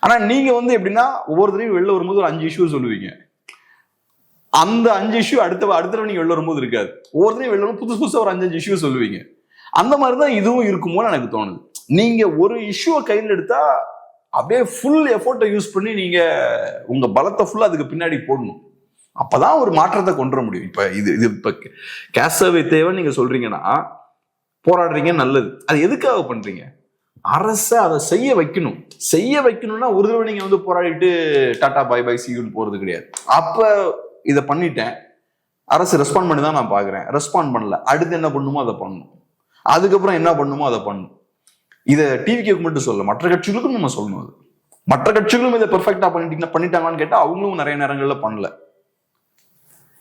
ஆனா நீங்க எப்படின்னா ஒவ்வொருத்தரையும் வெளில வரும்போது ஒரு 5 இஷ்யூ சொல்லுவீங்க. அந்த 5 இஷ்யூ அடுத்த நீங்க வெளில வரும்போது இருக்காது. ஒவ்வொருத்தரையும் வெளில வரும் புதுசா ஒரு 5 இஷ்யூ சொல்லுவீங்க. அந்த மாதிரிதான் இதுவும் இருக்குமோன்னு எனக்கு தோணுது. நீங்க ஒரு இஷ்யூவை கையில் எடுத்தா அப்படியே ஃபுல் எஃபோர்ட்டை யூஸ் பண்ணி நீங்க உங்க பலத்தை ஃபுல்லா அதுக்கு பின்னாடி போடணும். அப்பதான் ஒரு மாற்றத்தை கொண்டு வர முடியும். இப்ப கேஸ் சர்வே தேவைன்னு நீங்க சொல்றீங்கன்னா, போராடுறீங்க, நல்லது. அது எதுக்காக பண்றீங்க? அரசை அதை செய்ய வைக்கணும்னா ஒரு தடவை நீங்க போராடிட்டு டாடா பாய் பாய் சீயூன்னு போறது கிடையாது. அப்ப இதை பண்ணிட்டேன், அரசு ரெஸ்பாண்ட் பண்ணி தான் நான் பாக்குறேன், ரெஸ்பாண்ட் பண்ணல, அடுத்து என்ன பண்ணுமோ அதை பண்ணணும், அதுக்கப்புறம் என்ன பண்ணுமோ அதை பண்ணணும். இதை டிவிக்கு மட்டும் சொல்ல, மற்ற கட்சிகளுக்கும் நம்ம சொல்லணும். அது மற்ற கட்சிகளும் இதை பெர்ஃபெக்டா பண்ணிட்டாங்களான்னு கேட்டா அவங்களும் நிறைய நேரங்கள்ல பண்ணல.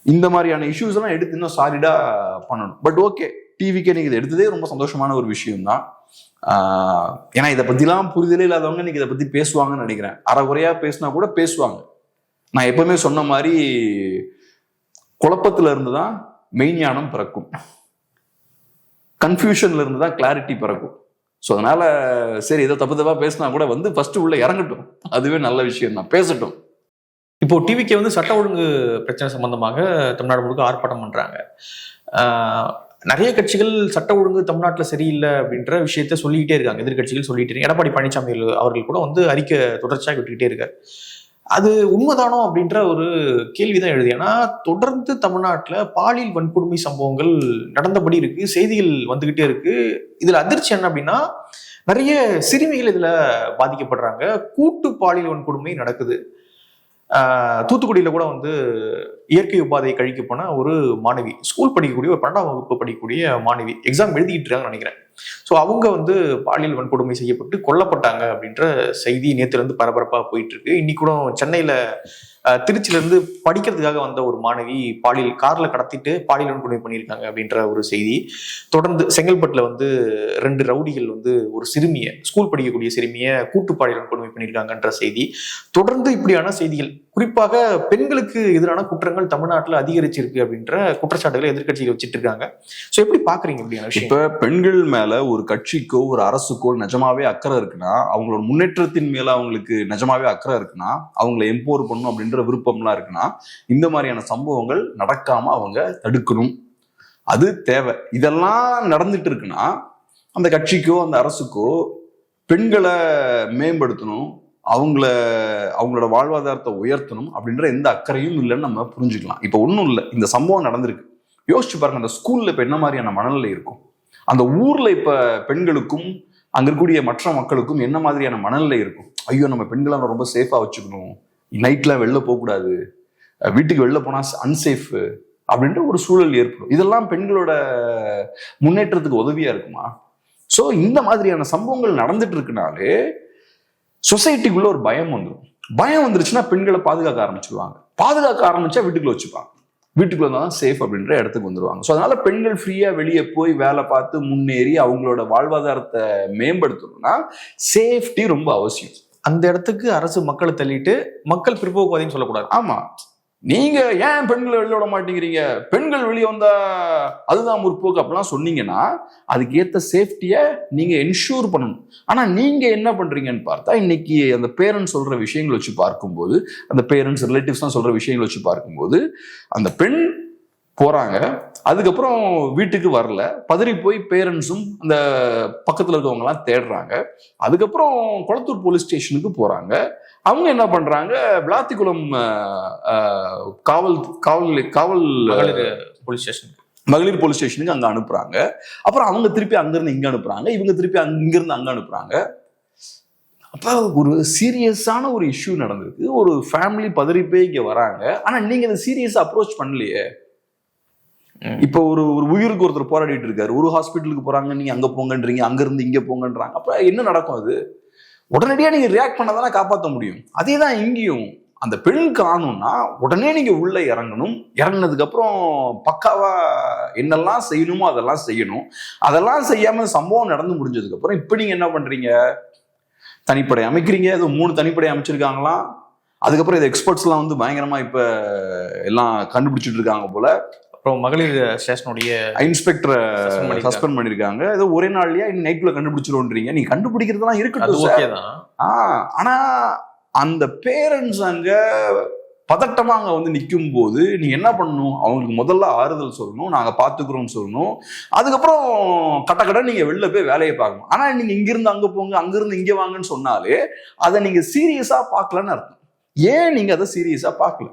இந்த மாதிரியான இஷ்யூஸ் எல்லாம் எடுத்து இன்னும் சாலிடா பண்ணணும். பட் ஓகே, டிவிக்கு நீங்க இதை எடுத்ததே ரொம்ப சந்தோஷமான ஒரு விஷயம் தான். ஏன்னா இதை பத்திலாம் புரிதலே இல்லாதவங்க இன்னைக்கு இதை பத்தி பேசுவாங்கன்னு நினைக்கிறேன். அரைகுறையா பேசினா கூட பேசுவாங்க. நான் எப்பவுமே சொன்ன மாதிரி குழப்பத்துல இருந்துதான் மெய்ஞானம் பிறக்கும், கன்ஃபியூஷன்ல இருந்துதான் கிளாரிட்டி பிறக்கும். ஸோ அதனால சரி, ஏதோ தப்பு பேசினா கூட ஃபர்ஸ்ட் உள்ள இறங்கட்டும், அதுவே நல்ல விஷயம் தான், பேசட்டும். இப்போ டிவிக்கு சட்ட ஒழுங்கு பிரச்சனை சம்பந்தமாக தமிழ்நாடு முழுக்க ஆர்ப்பாட்டம் பண்றாங்க. நிறைய கட்சிகள் சட்ட ஒழுங்கு தமிழ்நாட்டில் சரியில்லை அப்படின்ற விஷயத்த சொல்லிக்கிட்டே இருக்காங்க, எதிர்கட்சிகள் சொல்லிட்டு இருக்காங்க. எடப்பாடி பழனிசாமி அவர்கள் கூட அறிக்கை தொடர்ச்சியாக விட்டுக்கிட்டே இருக்காரு. அது உண்மைதானோ அப்படின்ற ஒரு கேள்விதான் எழுது. ஏன்னா தொடர்ந்து தமிழ்நாட்டுல பாலியல் வன்கொடுமை சம்பவங்கள் நடந்தபடி இருக்கு, செய்திகள் வந்துகிட்டே இருக்கு. இதுல அதிர்ச்சி என்ன அப்படின்னா, நிறைய சிறுமிகள் இதுல பாதிக்கப்படுறாங்க, கூட்டு பாலியல் வன்கொடுமை நடக்குது. தூத்துக்குடியில கூட வந்து இயற்கை உபாதையை கழிக்க போன ஒரு மாணவி, ஸ்கூல் படிக்கக்கூடிய ஒரு 12ஆம் வகுப்பு படிக்கக்கூடிய மாணவி, எக்ஸாம் எழுதிக்கிட்டு இருக்காங்கன்னு நினைக்கிறேன். ஸோ அவங்க வந்து பாலியல் வன்கொடுமை செய்யப்பட்டு கொல்லப்பட்டாங்க அப்படின்ற செய்தி நேத்துல இருந்து பரபரப்பா போயிட்டு இருக்கு. இன்னைக்கு கூட சென்னையில திருச்சியில இருந்து படிக்கிறதுக்காக வந்த ஒரு மாணவி கார்ல கடத்திட்டு பாலியல் வன்கொடுமை பண்ணியிருக்காங்க அப்படின்ற ஒரு செய்தி. தொடர்ந்து செங்கல்பட்டுல வந்து 2 ரவுடிகள் வந்து ஒரு சிறுமியை, ஸ்கூல் படிக்கக்கூடிய சிறுமியை கூட்டு பாலியல் வன்கொடுமை பண்ணியிருக்காங்கன்ற செய்தி. தொடர்ந்து இப்படியான செய்திகள், குறிப்பாக பெண்களுக்கு எதிரான குற்றங்கள் தமிழ்நாட்டில் அதிகரிச்சிருக்கு அப்படின்ற குற்றச்சாட்டுகளை எதிர்கட்சிகள் வச்சுட்டு இருக்காங்க. ஸோ எப்படி பாக்குறீங்க இப்படியான விஷயம்? இப்ப பெண்கள் மேல ஒரு கட்சிக்கோ ஒரு அரசுக்கோ நிஜமாவே அக்கறை இருக்குன்னா, அவங்களோட முன்னேற்றத்தின் மேல அவங்களுக்கு நிஜமாவே அக்கறை இருக்குன்னா, அவங்களை எம்பவர் பண்ணணும் அப்படின்ற விருப்பம்லாம் இருக்குன்னா, இந்த மாதிரியான சம்பவங்கள் நடக்காம அவங்க தடுக்கணும். அது தேவை. இதெல்லாம் நடந்துட்டு இருக்குன்னா அந்த கட்சிக்கோ அந்த அரசுக்கோ பெண்களை மேம்படுத்தணும், அவங்களோட வாழ்வாதாரத்தை உயர்த்தணும் அப்படின்ற எந்த அக்கறையும் இல்லைன்னு நம்ம புரிஞ்சுக்கலாம். இப்ப ஒன்றும் இல்லை, இந்த சம்பவம் நடந்திருக்கு, யோசிச்சு பாருங்க. அந்த ஸ்கூல்ல இப்ப என்ன மாதிரியான மனநிலை இருக்கும், அந்த ஊர்ல இப்ப பெண்களுக்கும் அங்க இருக்கக்கூடிய மற்ற மக்களுக்கும் என்ன மாதிரியான மனநிலை இருக்கும். ஐயோ, நம்ம பெண்களை ரொம்ப சேஃபா வச்சுக்கணும், நைட்ல வெளில போகக்கூடாது, வீட்டுக்கு வெளில போனா அன்சேஃப் அப்படின்ற ஒரு சூழல் ஏற்படும். இதெல்லாம் பெண்களோட முன்னேற்றத்துக்கு உதவியா இருக்குமா? ஸோ இந்த மாதிரியான சம்பவங்கள் நடந்துட்டு இருக்குனாலே சொசைட்டிக்குள்ள ஒரு பயம் வந்துடும். பயம் வந்துருச்சுன்னா பெண்களை பாதுகாக்க ஆரம்பிச்சிருவாங்க. பாதுகாக்க ஆரம்பிச்சா வீட்டுக்குள்ள வச்சுப்பாங்க. வீட்டுக்குள்ள தான் சேஃப் அப்படின்ற இடத்துக்கு வந்துருவாங்க. ஸோ அதனால பெண்கள் ஃப்ரீயா வெளியே போய் வேலை பார்த்து முன்னேறி அவங்களோட வாழ்வாதாரத்தை மேம்படுத்தணும்னா சேஃப்டி ரொம்ப அவசியம். அந்த இடத்துக்கு அரசு மக்களை தள்ளிட்டு மக்கள் பிற்போக்குவாதின்னு சொல்லக்கூடாது. ஆமா, நீங்க ஏன் பெண்களை வெளியே விட மாட்டேங்கிறீங்க, பெண்கள் வெளியே வந்தா அதுதான் முற்போக்கு அப்படிலாம் சொன்னீங்கன்னா அதுக்கு ஏத்த சேஃப்டியை நீங்க என்ஷூர் பண்ணணும். ஆனா நீங்க என்ன பண்றீங்கன்னு பார்த்தா, இன்னைக்கு அந்த பேரண்ட்ஸ் சொல்ற விஷயங்களை வச்சு பார்க்கும்போது, அந்த பேரண்ட்ஸ் ரிலேட்டிவ்ஸ் தான் சொல்ற விஷயங்களை வச்சு பார்க்கும்போது, அந்த பெண் போறாங்க, அதுக்கப்புறம் வீட்டுக்கு வரல, பதறி போய் பேரண்ட்ஸும் அந்த பக்கத்துல இருக்கவங்க எல்லாம் தேடுறாங்க. அதுக்கப்புறம் கொளத்தூர் போலீஸ் ஸ்டேஷனுக்கு போறாங்க. அவங்க என்ன பண்றாங்க, விளாத்திக்குளம் மகளிர் போலீஸ் ஸ்டேஷனுக்கு அங்க அனுப்புறாங்க. அப்புறம் அவங்க திருப்பி அங்கிருந்து இங்க அனுப்புறாங்க, இவங்க திருப்பி அங்கிருந்து அங்க அனுப்புறாங்க. அப்ப ஒரு சீரியஸான ஒரு இஷ்யூ நடந்திருக்கு, ஒரு ஃபேமிலி பதறி போய் இங்க வராங்க. ஆனா நீங்க இந்த சீரியஸா அப்ரோச் பண்ணலையே. இப்ப ஒரு உயிருக்கு ஒருத்தர் போராடிட்டு இருக்காரு, ஒரு ஹாஸ்பிட்டலுக்கு போறாங்க, நீங்க அங்க போங்கன்றீங்க, அங்க இருந்து இங்க போங்கன்றாங்க. அப்ப என்ன நடக்கும்? அது உடனடியா நீங்க ரியாக்ட் பண்ணதானே காப்பாற்ற முடியும். அதே தான் இங்கேயும். அந்த பெண் காணும்னா உடனே நீங்க உள்ள இறங்கணும். இறங்கினதுக்கு அப்புறம் பக்காவா என்னெல்லாம் செய்யணுமோ அதெல்லாம் செய்யணும். அதெல்லாம் செய்யாம சம்பவம் நடந்து முடிஞ்சதுக்கு அப்புறம் இப்ப நீங்க என்ன பண்றீங்க, தனிப்படை அமைக்கிறீங்க. அது 3 தனிப்படை அமைச்சிருக்காங்களாம். அதுக்கப்புறம் இது எக்ஸ்பர்ட்ஸ் எல்லாம் வந்து பயங்கரமா இப்ப எல்லாம் கண்டுபிடிச்சிட்டு இருக்காங்க போல. அப்புறம் மகளிர் ஸ்டேஷனுடைய இன்ஸ்பெக்டரை சஸ்பெண்ட் பண்ணிருக்காங்க. ஏதோ ஒரே நாள்லயா இன்னும் நைட்ல கண்டுபிடிச்சிருவோன்றீங்க. நீங்க கண்டுபிடிக்கிறதுலாம் இருக்கட்டும். ஆனா அந்த பேரண்ட்ஸ் அங்க பதட்டமா அங்க வந்து நிற்கும் போது நீங்க என்ன பண்ணணும், அவங்களுக்கு முதல்ல ஆறுதல் சொல்லணும், நாங்க பாத்துக்கிறோம்னு சொல்லணும். அதுக்கப்புறம் கட்ட நீங்க வெளில போய் வேலையை பார்க்கணும். ஆனா நீங்க இங்கிருந்து அங்க போங்க, அங்கிருந்து இங்க வாங்கன்னு சொன்னாலே அதை நீங்க சீரியஸா பார்க்கலன்னு அர்த்தம். ஏன் நீங்க அதை சீரியஸா பார்க்கல?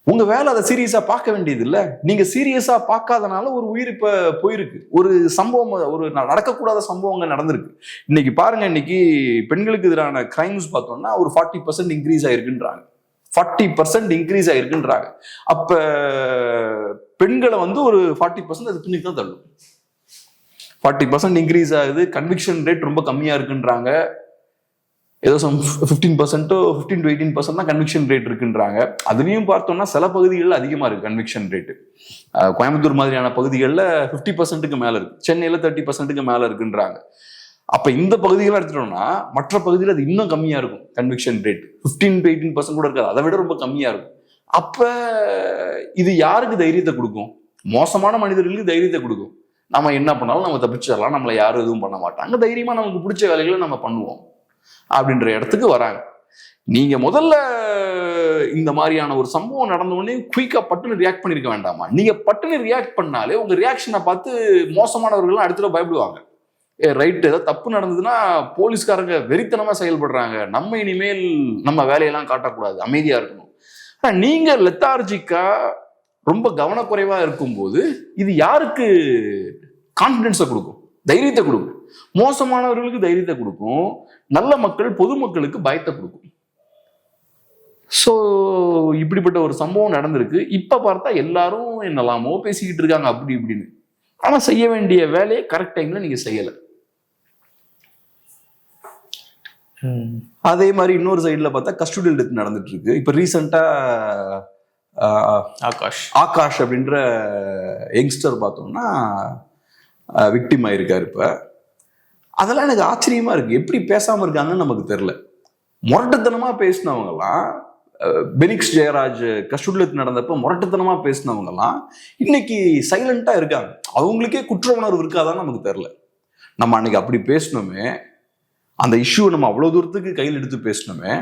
உங்க வேலை அதை சீரியஸா பார்க்க வேண்டியது இல்ல. நீங்க சீரியஸா பார்க்காதனால ஒரு உயிர் இப்ப போயிருக்கு. ஒரு சம்பவம், ஒரு நடக்கக்கூடாத சம்பவங்கள் நடந்திருக்கு. இன்னைக்கு பாருங்க, இன்னைக்கு பெண்களுக்கு எதிரான கிரைம்ஸ் பார்த்தோம்னா ஒரு 40% இன்க்ரீஸ் ஆயிருக்குன்றாங்க. 40% இன்க்ரீஸ் ஆயிருக்குன்றாங்க. அப்ப பெண்களை வந்து ஒரு 40% அது பின்னுக்கு தான் தள்ளும். 40% இன்க்ரீஸ் ஆகுது. கன்விக்ஷன் ரேட் ரொம்ப கம்மியா இருக்குன்றாங்க. ஏதோ 15% to 18% தான் கன்விக்ஷன் ரேட் இருக்குன்றாங்க. அதுலயும் பார்த்தோம்னா சில பகுதிகளில் அதிகமா இருக்கு கன்விக்ஷன் ரேட்டு. கோயம்புத்தூர் மாதிரியான பகுதிகளில் 50%க்கு மேல இருக்கு, சென்னையில 30%க்கு மேல இருக்குன்றாங்க. அப்ப இந்த பகுதிகளாக எடுத்துட்டோம்னா மற்ற பகுதியில் அது இன்னும் கம்மியா இருக்கும் கன்விக்ஷன் ரேட். 15 to 18% கூட இருக்காது, அதை விட ரொம்ப கம்மியா இருக்கும். அப்ப இது யாருக்கு தைரியத்தை கொடுக்கும்? மோசமான மனிதர்களுக்கு தைரியத்தை கொடுக்கும். நம்ம என்ன பண்ணாலும் நம்ம தப்பிச்சிடலாம், நம்மளை யாரும் எதுவும் பண்ண மாட்டாங்க, தைரியமா நமக்கு பிடிச்ச வேலைகளை நம்ம பண்ணுவோம் அப்படின்ற இடத்துக்கு வராங்க. நீங்க முதல்ல இந்த மாதிரியான ஒரு சம்பவம் நடந்த உடனே குயிக்கா பட்டுன்னு ரியாக்ட் பண்ணிருக்க வேண்டாமா? நீங்க பட்டுன்னு ரியாக்ட் பண்ணாலே உங்க ரியாக்ஷனை பார்த்து மோசமானவர்கள் அடுத்த பயப்படுவாங்க. ரைட், ஏதாவது தப்பு நடந்ததுன்னா போலீஸ்காரங்க வெறித்தனமா செயல்படுறாங்க, நம்ம இனிமேல் நம்ம வேலையெல்லாம் காட்டக்கூடாது, அமைதியா இருக்கணும். ஆனா நீங்க லெத்தார்ஜிக்கா ரொம்ப கவனக்குறைவா இருக்கும்போது இது யாருக்கு கான்பிடன்ஸை கொடுக்கும், தைரியத்தை கொடுக்கும்? மோசமானவர்களுக்கு தைரியத்தை கொடுக்கும், நல்ல மக்கள் பொதுமக்களுக்கு பயத்தை கொடுக்கும். ஸோ இப்படிப்பட்ட ஒரு சம்பவம் நடந்திருக்கு. இப்ப பார்த்தா எல்லாரும் என்னெல்லாமோ பேசிக்கிட்டு இருக்காங்க அப்படி இப்படின்னு. ஆனா செய்ய வேண்டிய வேலையை கரெக்ட் டைம்ல நீங்க செய்யல. அதே மாதிரி இன்னொரு சைட்ல பார்த்தா கஸ்டோடியல் டெத் நடந்துட்டு இருக்கு. இப்ப ரீசெண்டா ஆகாஷ் அப்படின்ற யங்ஸ்டர் பார்த்தோம்னா விக்டிம் ஆயிருக்காரு. இப்ப அதெல்லாம் எனக்கு ஆச்சரியமா இருக்கு, எப்படி பேசாம இருக்காங்கன்னு நமக்கு தெரியல. முரட்டுத்தனமா பேசினவங்கலாம், பெனிக்ஸ் ஜெயராஜ் கஸ்டோடியல் நடந்தப்ப முரட்டுத்தனமா பேசினவங்கலாம் இன்னைக்கு சைலண்டா இருக்காங்க. அவங்களுக்கே குற்ற உணர்வு இருக்காதான்னு நமக்கு தெரியல. நம்ம அன்னைக்கு அப்படி பேசணுமே, அந்த இஷ்யூ நம்ம அவ்வளவு தூரத்துக்கு கையில் எடுத்து பேசணுமே,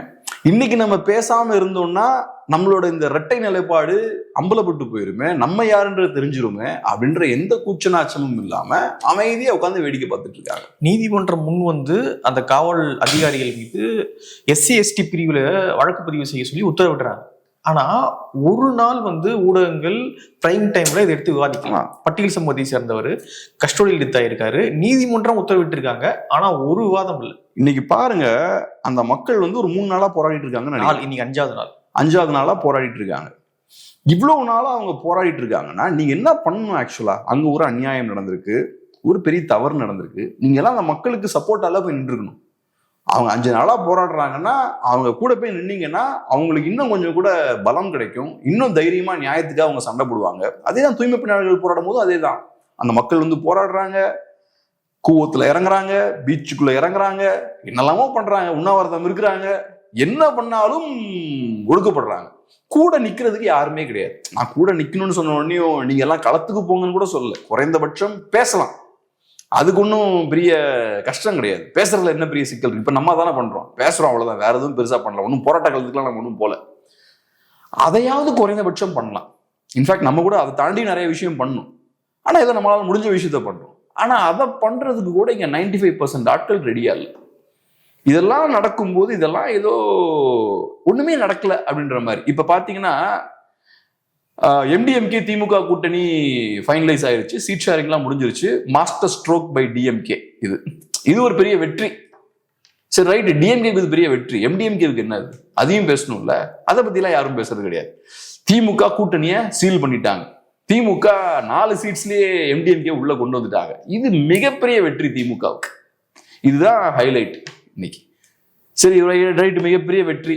இன்னைக்கு நம்ம பேசாம இருந்தோம்னா நம்மளோட இந்த இரட்டை நிலைப்பாடு அம்பலப்பட்டு போயிருமே, நம்ம யாருன்றது தெரிஞ்சிருமே அப்படின்ற எந்த கூச்சநாச்சமும் இல்லாம அமைதியா உட்காந்து வேடிக்கை பார்த்துட்டு இருக்காங்க. நீதிமன்றம் முன் வந்து அந்த காவல் அதிகாரிகள் மீது SC/ST பிரிவுல வழக்கு பதிவு செய்ய சொல்லி உத்தரவிடுறாங்க. ஆனா ஒரு நாள் வந்து ஊடகங்கள் பிரைம் டைம்ல இதை எடுத்து விவாதிக்கலாம். பட்டியல் சமூகத்தை சேர்ந்தவர் கஸ்டோடியல் டெத் ஆயிருக்காரு, நீதிமன்றம் உத்தரவிட்டு இருக்காங்க, ஆனா ஒரு விவாதம் இல்லை. இன்னைக்கு பாருங்க, அந்த மக்கள் வந்து ஒரு 3 நாளா போராடிட்டு இருக்காங்க. இன்னைக்கு 5வது நாளா போராடிட்டு இருக்காங்க. இவ்வளவு நாளா அவங்க போராடிட்டு இருக்காங்கன்னா நீங்க என்ன பண்ணணும்? ஆக்சுவலா அங்க ஒரு அநியாயம் நடந்திருக்கு, ஒரு பெரிய தவறு நடந்திருக்கு. நீங்க எல்லாம் அந்த மக்களுக்கு சப்போர்ட்டால போய் நின்றுக்கணும். அவங்க 5 நாளா போராடுறாங்கன்னா அவங்க கூட போய் நின்னீங்கன்னா அவங்களுக்கு இன்னும் கொஞ்சம் கூட பலம் கிடைக்கும், இன்னும் தைரியமா நியாயத்துக்காக அவங்க சண்டை போடுவாங்க. அதேதான் தூய்மை பணியாளர்கள் போராடும் போதும் அதே தான். அந்த மக்கள் வந்து போராடுறாங்க, கூவத்துல இறங்குறாங்க, பீச்சுக்குள்ள இறங்குறாங்க, என்னெல்லாமோ பண்றாங்க, உண்ணாவிரதம் இருக்கிறாங்க, என்ன பண்ணாலும் ஒடுக்கப்படுறாங்க. கூட நிக்கிறதுக்கு யாருமே கிடையாது. நான் கூட நிக்கணும்னு சொன்ன உடனே நீங்க எல்லாம் களத்துக்கு போங்கன்னு கூட சொல்லல, குறைந்தபட்சம் பேசலாம், அதுக்கு ஒன்றும் பெரிய கஷ்டம் கிடையாது. பேசுறதுல என்ன பெரிய சிக்கல் இருக்கு? இப்ப நம்ம தானே பண்றோம், பேசுறோம், அவ்வளவுதான், வேற எதுவும் பெருசா பண்ணலாம். ஒன்றும் போராட்ட காலத்துக்குலாம் நம்ம ஒன்றும் போல. அதையாவது குறைந்தபட்சம் பண்ணலாம். இன்ஃபேக்ட் நம்ம கூட அதை தாண்டி நிறைய விஷயம் பண்ணணும். ஆனா இதை நம்மளால முடிஞ்ச விஷயத்த பண்றோம். ஆனா அதை பண்றதுக்கு கூட இங்க 95% ஆட்கள் ரெடியா இல்லை. இதெல்லாம் நடக்கும்போது இதெல்லாம் ஏதோ ஒண்ணுமே நடக்கல அப்படின்ற மாதிரி. இப்ப பாத்தீங்கன்னா MDMK திமுக கூட்டணி ஃபைனலைஸ் ஆயிருச்சு, சீட் ஷேரிங்லாம் முடிஞ்சிருச்சு, மாஸ்டர் ஸ்ட்ரோக் பை DMK. இது ஒரு பெரிய வெற்றி. சரி ரைட், DMKக்கு இது பெரிய வெற்றி, MDMKவுக்கு என்ன? அதையும் பேசணும்ல. அதை பத்தி எல்லாம் யாரும் பேசுறது கிடையாது. திமுக கூட்டணியை சீல் பண்ணிட்டாங்க, திமுக 4 சீட்ஸ்லயே MDMK உள்ள கொண்டு வந்துட்டாங்க. இது மிகப்பெரிய வெற்றி திமுகவுக்கு. இதுதான் ஹைலைட் இன்னைக்கு. சரி ரைட், மிகப்பெரிய வெற்றி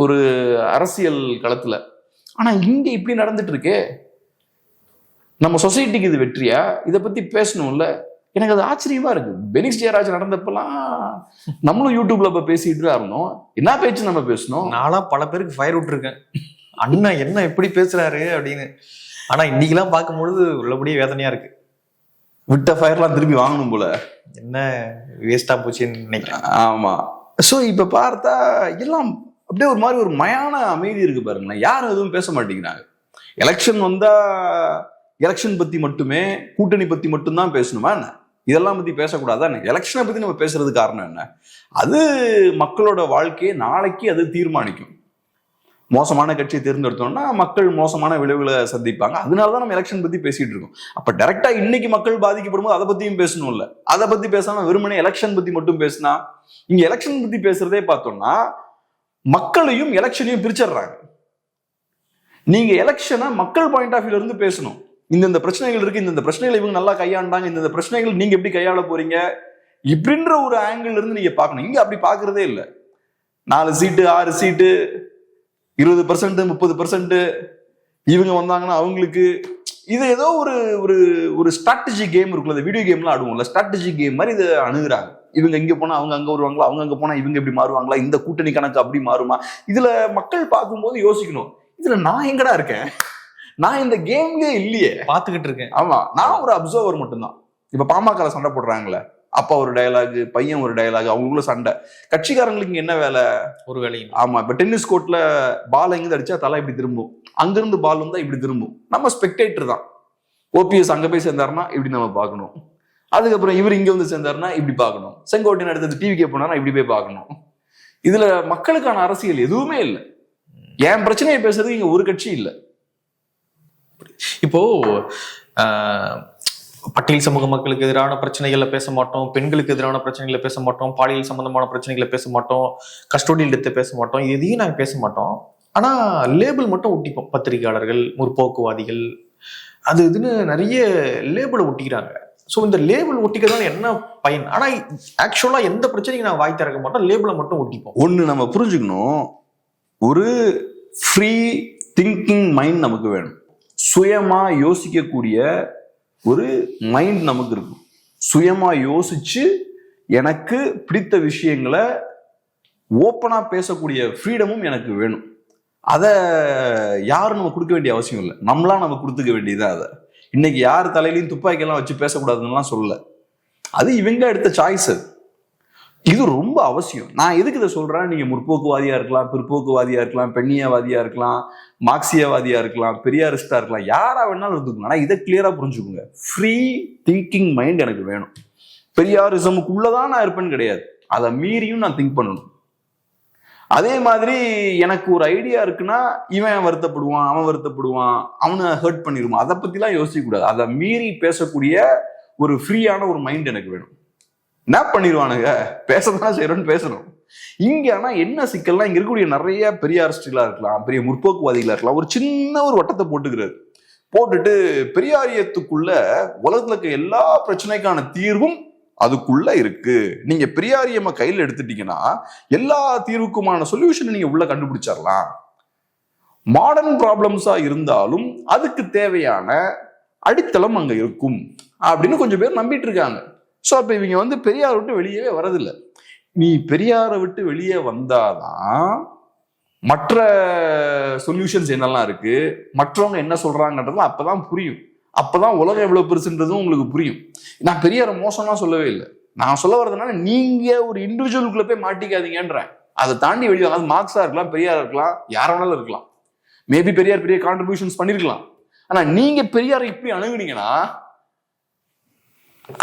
ஒரு அரசியல் களத்துல. ஆனா இங்க இப்படி நடந்துட்டு இருக்கே, நம்ம சொசைட்டிக்கு இது வெற்றியா? இதை பத்தி பேசணும்ல. எனக்கு அது ஆச்சரியமா இருக்கு. பெனிக்ஸ் ஜெயராஜ் நடந்தப்பெல்லாம் நம்மளும் யூடியூப்ல பேசிட்டு தான் இருந்தோம். என்ன பேச்சு நம்ம பேசணும்? நான்லாம் பல பேருக்கு ஃபயர் விட்டுருக்கேன், அண்ணா என்ன எப்படி பேசுறாரு அப்படின்னு. ஆனா இன்னைக்கெல்லாம் பார்க்கும்பொழுது உள்ளபடியே வேதனையா இருக்கு. விட்ட ஃபயர்லாம் திரும்பி வாங்கணும் போல, என்ன வேஸ்டா போச்சுன்னு நினைக்கிறேன். ஆமா. சோ இப்ப பார்த்தா எல்லாம் அப்படியே ஒரு மாதிரி ஒரு மயான அமைதி இருக்கு பாருங்களேன். யாரும் எதுவும் பேச மாட்டேங்கிறாங்க. எலெக்ஷன் வந்தா எலெக்ஷன் பத்தி மட்டுமே, கூட்டணி பத்தி மட்டும்தான் பேசணுமா என்ன? இதெல்லாம் பத்தி பேசக்கூடாதா என்ன? எலெக்ஷனை பத்தி நம்ம பேசுறது காரணம் என்ன? அது மக்களோட வாழ்க்கையை நாளைக்கு அது தீர்மானிக்கும். மோசமான கட்சியை தேர்ந்தெடுத்தோம்னா மக்கள் மோசமான விளைவுகளை சந்திப்பாங்க. அதனாலதான் நம்ம எலெக்ஷன் பத்தி பேசிட்டு இருக்கோம். அப்ப டைரக்டா இன்னைக்கு மக்கள் பாதிக்கப்படும் போது அதை பத்தியும் பேசணும்ல. அதை பத்தி பேசாம வெறுமனே எலெக்ஷன் பத்தி மட்டும் பேசினா, இங்க எலெக்ஷன் பத்தி பேசுறதே பார்த்தோம்னா மக்களையும் எலெக்ஷனையும் பிரிச்சிடுறாங்க. நீங்க எலெக்ஷனை மக்கள் பாயிண்ட் ஆஃப் வியூல இருந்து பேசணும். இந்த பிரச்சனைகள் இருக்கு, இந்த பிரச்சனைகள் இவங்க நல்லா கையாண்டாங்க, இந்த பிரச்சனைகள் நீங்க எப்படி கையாள போறீங்க இப்படின்ற ஒரு ஆங்கிள் இருந்து நீங்க பார்க்கணும். இங்க அப்படி பாக்குறதே இல்லை. 4 சீட்டு 6 சீட்டு 20% 30% இவங்க வந்தாங்கன்னா அவங்களுக்கு இது ஏதோ ஒரு ஸ்ட்ராட்டஜி கேம் இருக்குல்ல, இந்த வீடியோ கேம்லாம் ஆடுவோம்ல, ஸ்ட்ராட்டஜி கேம் மாதிரி இதை அணுகுறாங்க. இவங்க இங்க போனா அவங்க அங்க வருவாங்களா, அவங்க அங்க போனா இவங்க எப்படி மாறுவாங்களா, இந்த கூட்டணி கணக்கு அப்படி மாறுமா? இதுல மக்கள் பார்க்கும்போது யோசிக்கணும், இதுல நான் எங்கடா இருக்கேன்? நான் இந்த கேம்லயே இல்லையே, பாத்துக்கிட்டு இருக்கேன். ஆமா, நான் ஒரு அப்சர்வர் மட்டும்தான். இப்ப பாமக சண்டை போடுறாங்களே, அப்பா ஒரு டயலாக், பையன் ஒரு டயலாக், அவங்களுக்குள்ள சண்டை. கட்சிக்காரங்களுக்கு என்ன வேலை? ஒரு வேலையும். ஆமா, இப்ப டென்னிஸ் கோர்ட்ல பால் எங்கிருந்து அடிச்சா தலை இப்படி திரும்பும், அங்கிருந்து பால் வந்தா இப்படி திரும்பும். நம்ம ஸ்பெக்டேட்டர் தான். OPS அங்க போய் சேர்ந்தாருன்னா இப்படி நம்ம பார்க்கணும். அதுக்கப்புறம் இவர் இங்க வந்து சேர்ந்தாருன்னா இப்படி பார்க்கணும், செங்கோட்டையன் அடுத்தது டிவிக்கே போனாருன்னா இப்படி போய் பார்க்கணும். இதுல மக்களுக்கான அரசியல் எதுவுமே இல்லை. என் பிரச்சனையை பேசுறதுக்கு இங்க ஒரு கட்சி இல்லை. இப்போ பட்டியல் சமூக மக்களுக்கு எதிரான பிரச்சனைகளை பேச மாட்டோம், பெண்களுக்கு எதிரான பிரச்சனைகளை பேச மாட்டோம், பாலியல் சம்பந்தமான பிரச்சனைகளை பேச மாட்டோம், கஸ்டோடியல் டெத்தை பேச மாட்டோம், எதையும் நாங்கள் பேச மாட்டோம். ஆனா லேபிள் மட்டும் ஒட்டிப்போம். பத்திரிகையாளர்கள், முற்போக்குவாதிகள், அது இதுன்னு நிறைய லேபிளை ஒட்டிக்கிறாங்க. ஸோ இந்த லேபிள் ஒட்டிக்கிறதால என்ன பயன்? ஆனா ஆக்சுவலா எந்த பிரச்சனைக்கு நான் வாய் திறக்க மாட்டோம், லேபிளை மட்டும் ஒட்டிப்போம். ஒண்ணு நம்ம புரிஞ்சுக்கணும், ஒரு ஃப்ரீ திங்கிங் மைண்ட் நமக்கு வேணும். சுயமா யோசிக்கக்கூடிய ஒரு மைண்ட் நமக்கு இருக்கும். சுயமா யோசிச்சு எனக்கு பிடித்த விஷயங்களை ஓப்பனா பேசக்கூடிய ஃப்ரீடமும் எனக்கு வேணும். அதை யாரும் நம்ம கொடுக்க வேண்டிய அவசியம் இல்லை, நம்மளா நம்ம கொடுத்துக்க வேண்டியதுதான். அதை இன்னைக்கு யார் தலையிலையும் துப்பாக்கியெல்லாம் வச்சு பேசக்கூடாதுன்னு சொல்லல, அது இவங்க எடுத்த சாய்ஸ். இது ரொம்ப அவசியம். நான் எதுக்கு இதை சொல்றேன், நீங்க முற்போக்குவாதியா இருக்கலாம், பிற்போக்குவாதியா இருக்கலாம், பெண்ணியவாதியா இருக்கலாம், மார்க்சியவாதியா இருக்கலாம், பெரியாரிஸ்டா இருக்கலாம், யாரா வேணாலும் இருந்துக்கணும். ஆனா இதை கிளியரா புரிஞ்சுக்கோங்க, ஃப்ரீ திங்கிங் மைண்ட் எனக்கு வேணும். பெரியாரிசமுக்குள்ளதான் நான் இருப்பேன்னு கிடையாது, அதை மீறியும் நான் திங்க் பண்ணணும். அதே மாதிரி எனக்கு ஒரு ஐடியா இருக்குன்னா இவன் வருத்தப்படுவான், அவன் வருத்தப்படுவான், அவனை ஹர்ட் பண்ணிடுவான், அதை பத்திலாம் யோசிக்க கூடாது. அதை மீறி பேசக்கூடிய ஒரு ஃப்ரீயான ஒரு மைண்ட் எனக்கு வேணும். என்ன பண்ணிடுவானுங்க, பேசதான் செய்யறோம்னு பேசணும். இங்க ஆனா என்ன சிக்கல்னா, இங்க இருக்கக்கூடிய நிறைய பெரியாரிஸ்டுகளா இருக்கலாம், பெரிய முற்போக்குவாதிகளா இருக்கலாம், ஒரு சின்ன ஒரு வட்டத்தை போட்டுட்டு பெரியாரியத்துக்குள்ள உலகத்துல இருக்க எல்லா பிரச்சனைக்கான தீர்வும் அதுக்குள்ள இருக்கு, நீங்க பெரியாரியம கையில எடுத்துட்டீங்கன்னா எல்லா தீர்வுக்குமான சொல்யூஷன் நீங்க உள்ள கண்டுபிடிச்சிடலாம். மாடர்ன் ப்ராப்ளம்ஸா இருந்தாலும் அதுக்கு தேவையான அடித்தளம் அங்க இருக்கும் அப்படின்னு கொஞ்சம் பேர் நம்பிட்டு இருக்காங்க. ஸோ அப்போ இவங்க வந்து பெரியாரை விட்டு வெளியே வரதில்லை. நீ பெரியாரை விட்டு வெளியே வந்தாதான் மற்ற சொல்யூஷன்ஸ் என்னெல்லாம் இருக்கு, மற்றவங்க என்ன சொல்றாங்கன்றது அப்பதான் புரியும். அப்பதான் உலகம் எவ்வளவு பெருசுன்றதும் உங்களுக்கு புரியும். நான் பெரியாரை மோசம்லாம் சொல்லவே இல்லை. நான் சொல்ல வர்றதுனால நீங்க ஒரு இண்டிவிஜுவலுக்குள்ள போய் மாட்டிக்காதீங்கன்றேன். அதை தாண்டி வெளியே, அது மார்க்ஸா இருக்கலாம், பெரியாரா இருக்கலாம், யார வேணாலும் இருக்கலாம். மேபி பெரியார் பெரிய கான்ட்ரிபியூஷன்ஸ் பண்ணிருக்கலாம். ஆனா நீங்க பெரியாரை இப்படி அணுகுனீங்கன்னா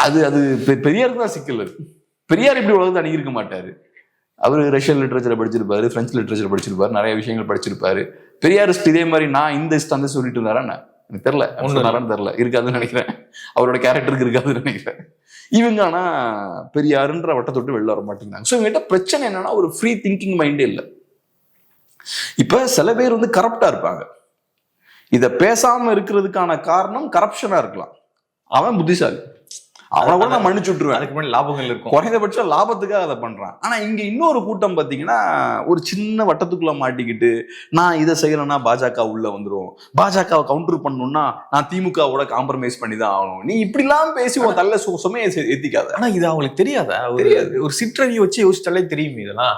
அது அது பெரியாருக்கு தான் சிக்கல். அது பெரியார் இப்படி உலகத்தை அணுகிருக்க மாட்டாரு. அவரு ரஷ்யன் லிட்ரேச்சரை படிச்சிருப்பாரு, பிரெஞ்சு லிட்ரேச்சர் படிச்சிருப்பாரு, நிறைய விஷயங்கள் படிச்சிருப்பாரு. பெரியாரிஸ்ட் இதே மாதிரி நான் இந்த அந்த சொல்லிட்டு இருந்தாரா எனக்கு தெரியல, ஒன்றும் தெரியல, இருக்காதுன்னு நினைக்கிறேன். அவரோட கேரக்டருக்கு இருக்காதுன்னு நினைக்கிறேன். இவங்க ஆனா பெரியாருன்ற வட்டத்தொட்டு வெளில வர மாட்டேங்கிறாங்க. ஸோ இவங்ககிட்ட பிரச்சனை என்னன்னா, ஒரு ஃப்ரீ திங்கிங் மைண்டே இல்லை. இப்ப சில பேர் வந்து கரப்டா இருப்பாங்க. இதை பேசாம இருக்கிறதுக்கான காரணம் கரப்ஷனா இருக்கலாம். அவன் புத்திசாலி, அவனை கூட நான் மன்னிச்சு விட்டுருவேன், அதுக்கு முன்னாடி லாபங்கள் இருக்கும், குறைந்தபட்ச லாபத்துக்காக அதை பண்றான். ஆனா இங்க இன்னொரு கூட்டம் பாத்தீங்கன்னா, ஒரு சின்ன வட்டத்துக்குள்ள மாட்டிக்கிட்டு நான் இதை செய்யறேன்னா பாஜக உள்ள வந்துடும், பாஜகவை கவுண்டர் பண்ணணும்னா நான் திமுகவோட காம்ப்ரமைஸ் பண்ணி தான் ஆகணும், நீ இப்படி எல்லாம் பேசி உன் தள்ள சுமையை ஏத்திக்காத. ஆனா இது அவங்களுக்கு தெரியாதா? தெரியாது. ஒரு சிற்றறியை வச்சு யோசிச்சாலே தெரியும். இதெல்லாம்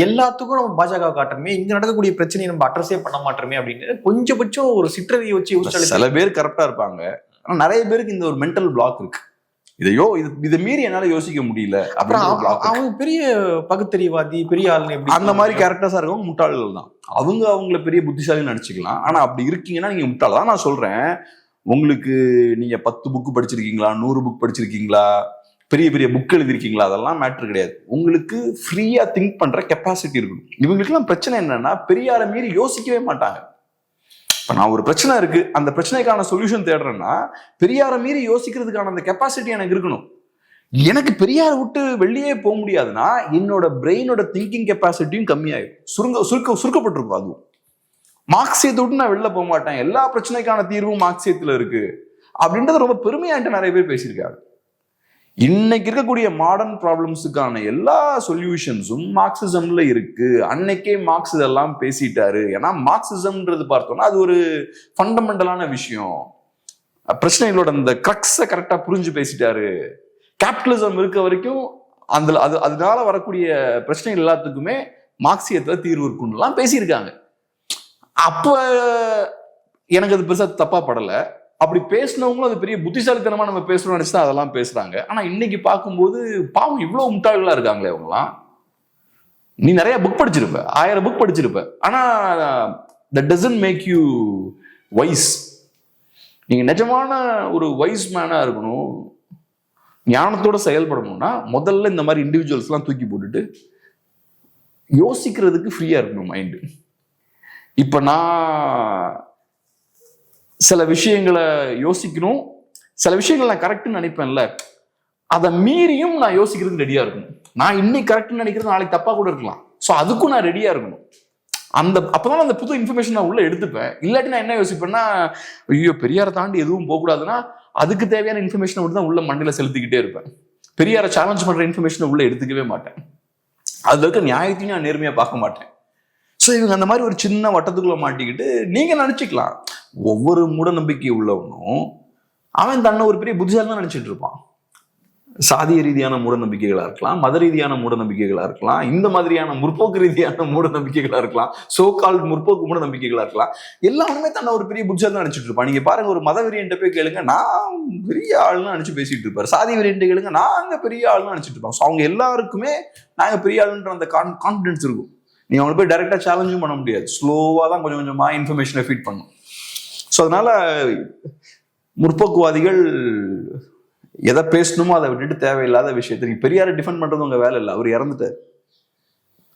எல்லாத்துக்கும் நம்ம பாஜக காட்டுறமே, இங்க நடக்கக்கூடிய பிரச்சனையை நம்ம அட்ரஸே பண்ண மாட்டோமே அப்படின்னு கொஞ்சபட்சம் ஒரு சிற்றறியை வச்சு யோசிச்சாலே. சில பேர் கரெக்டா இருப்பாங்க, ஆனா நிறைய பேருக்கு இந்த ஒரு மென்டல் பிளாக் இருக்கு. இதை மீறி என்னால யோசிக்க முடியல. அப்புறம் அவங்க பெரிய பகுத்தறிவாதி, பெரிய ஆளுங்க, அந்த மாதிரி கேரக்டர்ஸா இருக்கவங்க முட்டாள்கள் தான். அவங்கள பெரிய புத்திசாலி நினைச்சுக்கலாம். ஆனா அப்படி இருக்கீங்கன்னா நீங்க முட்டாள் தான். நான் சொல்றேன், உங்களுக்கு நீங்க 10 புக் படிச்சிருக்கீங்களா, 100 புக் படிச்சிருக்கீங்களா, பெரிய பெரிய புக் எழுதிருக்கீங்களா, அதெல்லாம் மேட்டர் கிடையாது. உங்களுக்கு ஃப்ரீயா திங்க் பண்ற கெப்பாசிட்டி இருக்கணும். இவங்களுக்கு எல்லாம் பிரச்சனை என்னன்னா, பெரியாரை மீறி யோசிக்கவே மாட்டாங்க. இப்ப நான் ஒரு பிரச்சனை இருக்கு, அந்த பிரச்சனைக்கான சொல்யூஷன் தேடுறேன்னா பெரியாரை மீறி யோசிக்கிறதுக்கான அந்த கெப்பாசிட்டி எனக்கு இருக்கணும். எனக்கு பெரியாரை விட்டு வெளியே போக முடியாதுன்னா என்னோட பிரெயினோட திங்கிங் கெப்பாசிட்டியும் கம்மியாயிடும், சுருக்கப்பட்டிருக்கும். அதுவும் மார்க்சியத்தை விட்டு நான் வெளில போக மாட்டேன், எல்லா பிரச்சனைக்கான தீர்வும் மார்க்சியத்துல இருக்கு அப்படின்றது ரொம்ப பெருமையான்ட்டு நிறைய பேர் பேசியிருக்காங்க. இன்னைக்கு இருக்கக்கூடிய மாடர்ன் ப்ராப்ளம்ஸுக்கான எல்லா சொல்யூஷன்ஸும் மார்க்சிசம்ல இருக்கு. அன்னைக்கே மார்க்ஸ் இதெல்லாம் பேசிட்டாரு. ஏன்னா மார்க்சிசம்ன்றது பார்த்தோம்னா அது ஒரு ஃபண்டமெண்டலான விஷயம். பிரச்சனைகளோட அந்த கிரக்ஸை கரெக்டா புரிஞ்சு பேசிட்டாரு. கேபிட்டலிசம் இருக்க வரைக்கும் அதனால வரக்கூடிய பிரச்சனைகள் எல்லாத்துக்குமே மார்க்சியத்துல தீர்வு இருக்குன்னு பேசியிருக்காங்க. அப்ப எனக்கு அது பெருசா தப்பா படல. அப்படி பேசினவங்களும் அது பெரிய புத்திசாலித்தனமா நம்ம பேசணும்னு நினைச்சுதான் அதெல்லாம் பேசுறாங்க. ஆனா இன்னைக்கு பார்க்கும்போது பாவம் இவ்வளவு முட்டாள்களா இருக்காங்களே அவங்கலாம். நீ நிறைய புக் படிச்சிருப்ப, 1000 புக் படிச்சிருப்ப, ஆனா that doesn't make you wise. நீங்க நிஜமான ஒரு வைஸ் மேனா இருக்கணும். ஞானத்தோட செயல்படணும்னா முதல்ல இந்த மாதிரி இண்டிவிஜுவல்ஸ் எல்லாம் தூக்கி போட்டுட்டு யோசிக்கிறதுக்கு ஃப்ரீயா இருக்கணும் மைண்டு. இப்ப நான் சில விஷயங்களை யோசிக்கணும், சில விஷயங்கள் நான் கரெக்ட்னு நினைப்பேன்ல, அதை மீறியும் நான் யோசிக்கிறதுக்கு ரெடியா இருக்கணும். நான் இன்னைக்கு கரெக்ட்னு நினைக்கிறது நாளைக்கு தப்பா கூட இருக்கலாம். ஸோ அதுக்கும் நான் ரெடியா இருக்கணும். அப்பதான் அந்த புது இன்ஃபர்மேஷன் நான் உள்ள எடுத்துப்பேன். இல்லாட்டி நான் என்ன யோசிப்பேன்னா, ஐயோ பெரியாரை தாண்டி எதுவும் போகக்கூடாதுன்னா அதுக்கு தேவையான இன்ஃபர்மேஷனை மட்டும் தான் உள்ள மண்ணில செலுத்திக்கிட்டே இருப்பேன். பெரியாரை சேலஞ்ச் பண்ற இன்ஃபர்மேஷனை உள்ள எடுத்துக்கவே மாட்டேன். அதுல இருக்க நியாயத்தையும் நான் நேர்மையா பார்க்க மாட்டேன். ஸோ இவங்க அந்த மாதிரி ஒரு சின்ன வட்டத்துக்குள்ள மாட்டிக்கிட்டு நீங்க நினைச்சுக்கலாம், ஒவ்வொரு மூட நம்பிக்கை உள்ளவனும் அவன் தன்னை ஒரு பெரிய புத்திசாலி தான் நினைச்சிட்டு இருப்பான். சாதிய ரீதியான மூட நம்பிக்கைகளா இருக்கலாம், மத ரீதியான மூட நம்பிக்கைகளா இருக்கலாம், இந்த மாதிரியான முற்போக்கு ரீதியான மூட நம்பிக்கைகளா இருக்கலாம், சோகால் முற்போக்கு மூட நம்பிக்கைகளா இருக்கலாம். எல்லாருமே தன்னை ஒரு பெரிய புத்திசாலி தான் நினைச்சிட்டு இருப்பான். நீங்க பாருங்க, ஒரு மத வெறியன்ட்ட போய் கேளுங்க, நான் பெரிய ஆளுன்னு நினைச்சு பேசிட்டு இருப்பாரு. சாதி வெறியன்ட்ட கேளுங்க, நாங்க பெரிய ஆளுன்னு நினைச்சிட்டு இருப்பாங்க. ஸோ அவங்க எல்லாருக்குமே நாங்க பெரிய ஆளுன்ற அந்த கான்பிடன்ஸ் இருக்கும். நீங்க அவங்களை போய் டைரக்டா சேலஞ்சும் பண்ண முடியாது. ஸ்லோவா தான் கொஞ்சம் கொஞ்சமா இன்ஃபர்மேஷனை ஃபீட் பண்ணும். ஸோ அதனால முற்போக்குவாதிகள் எதை பேசணுமோ அதை விட்டுட்டு தேவையில்லாத விஷயத்தை, நீங்க பெரியாரை டிஃபெண்ட் பண்றது உங்க வேலை இல்லை, அவர் இறந்துட்டார்.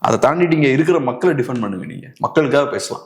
அதை தாண்டிட்டு இங்க இருக்கிற மக்களை டிஃபெண்ட் பண்ணுங்க, நீங்க மக்களுக்காக பேசலாம்.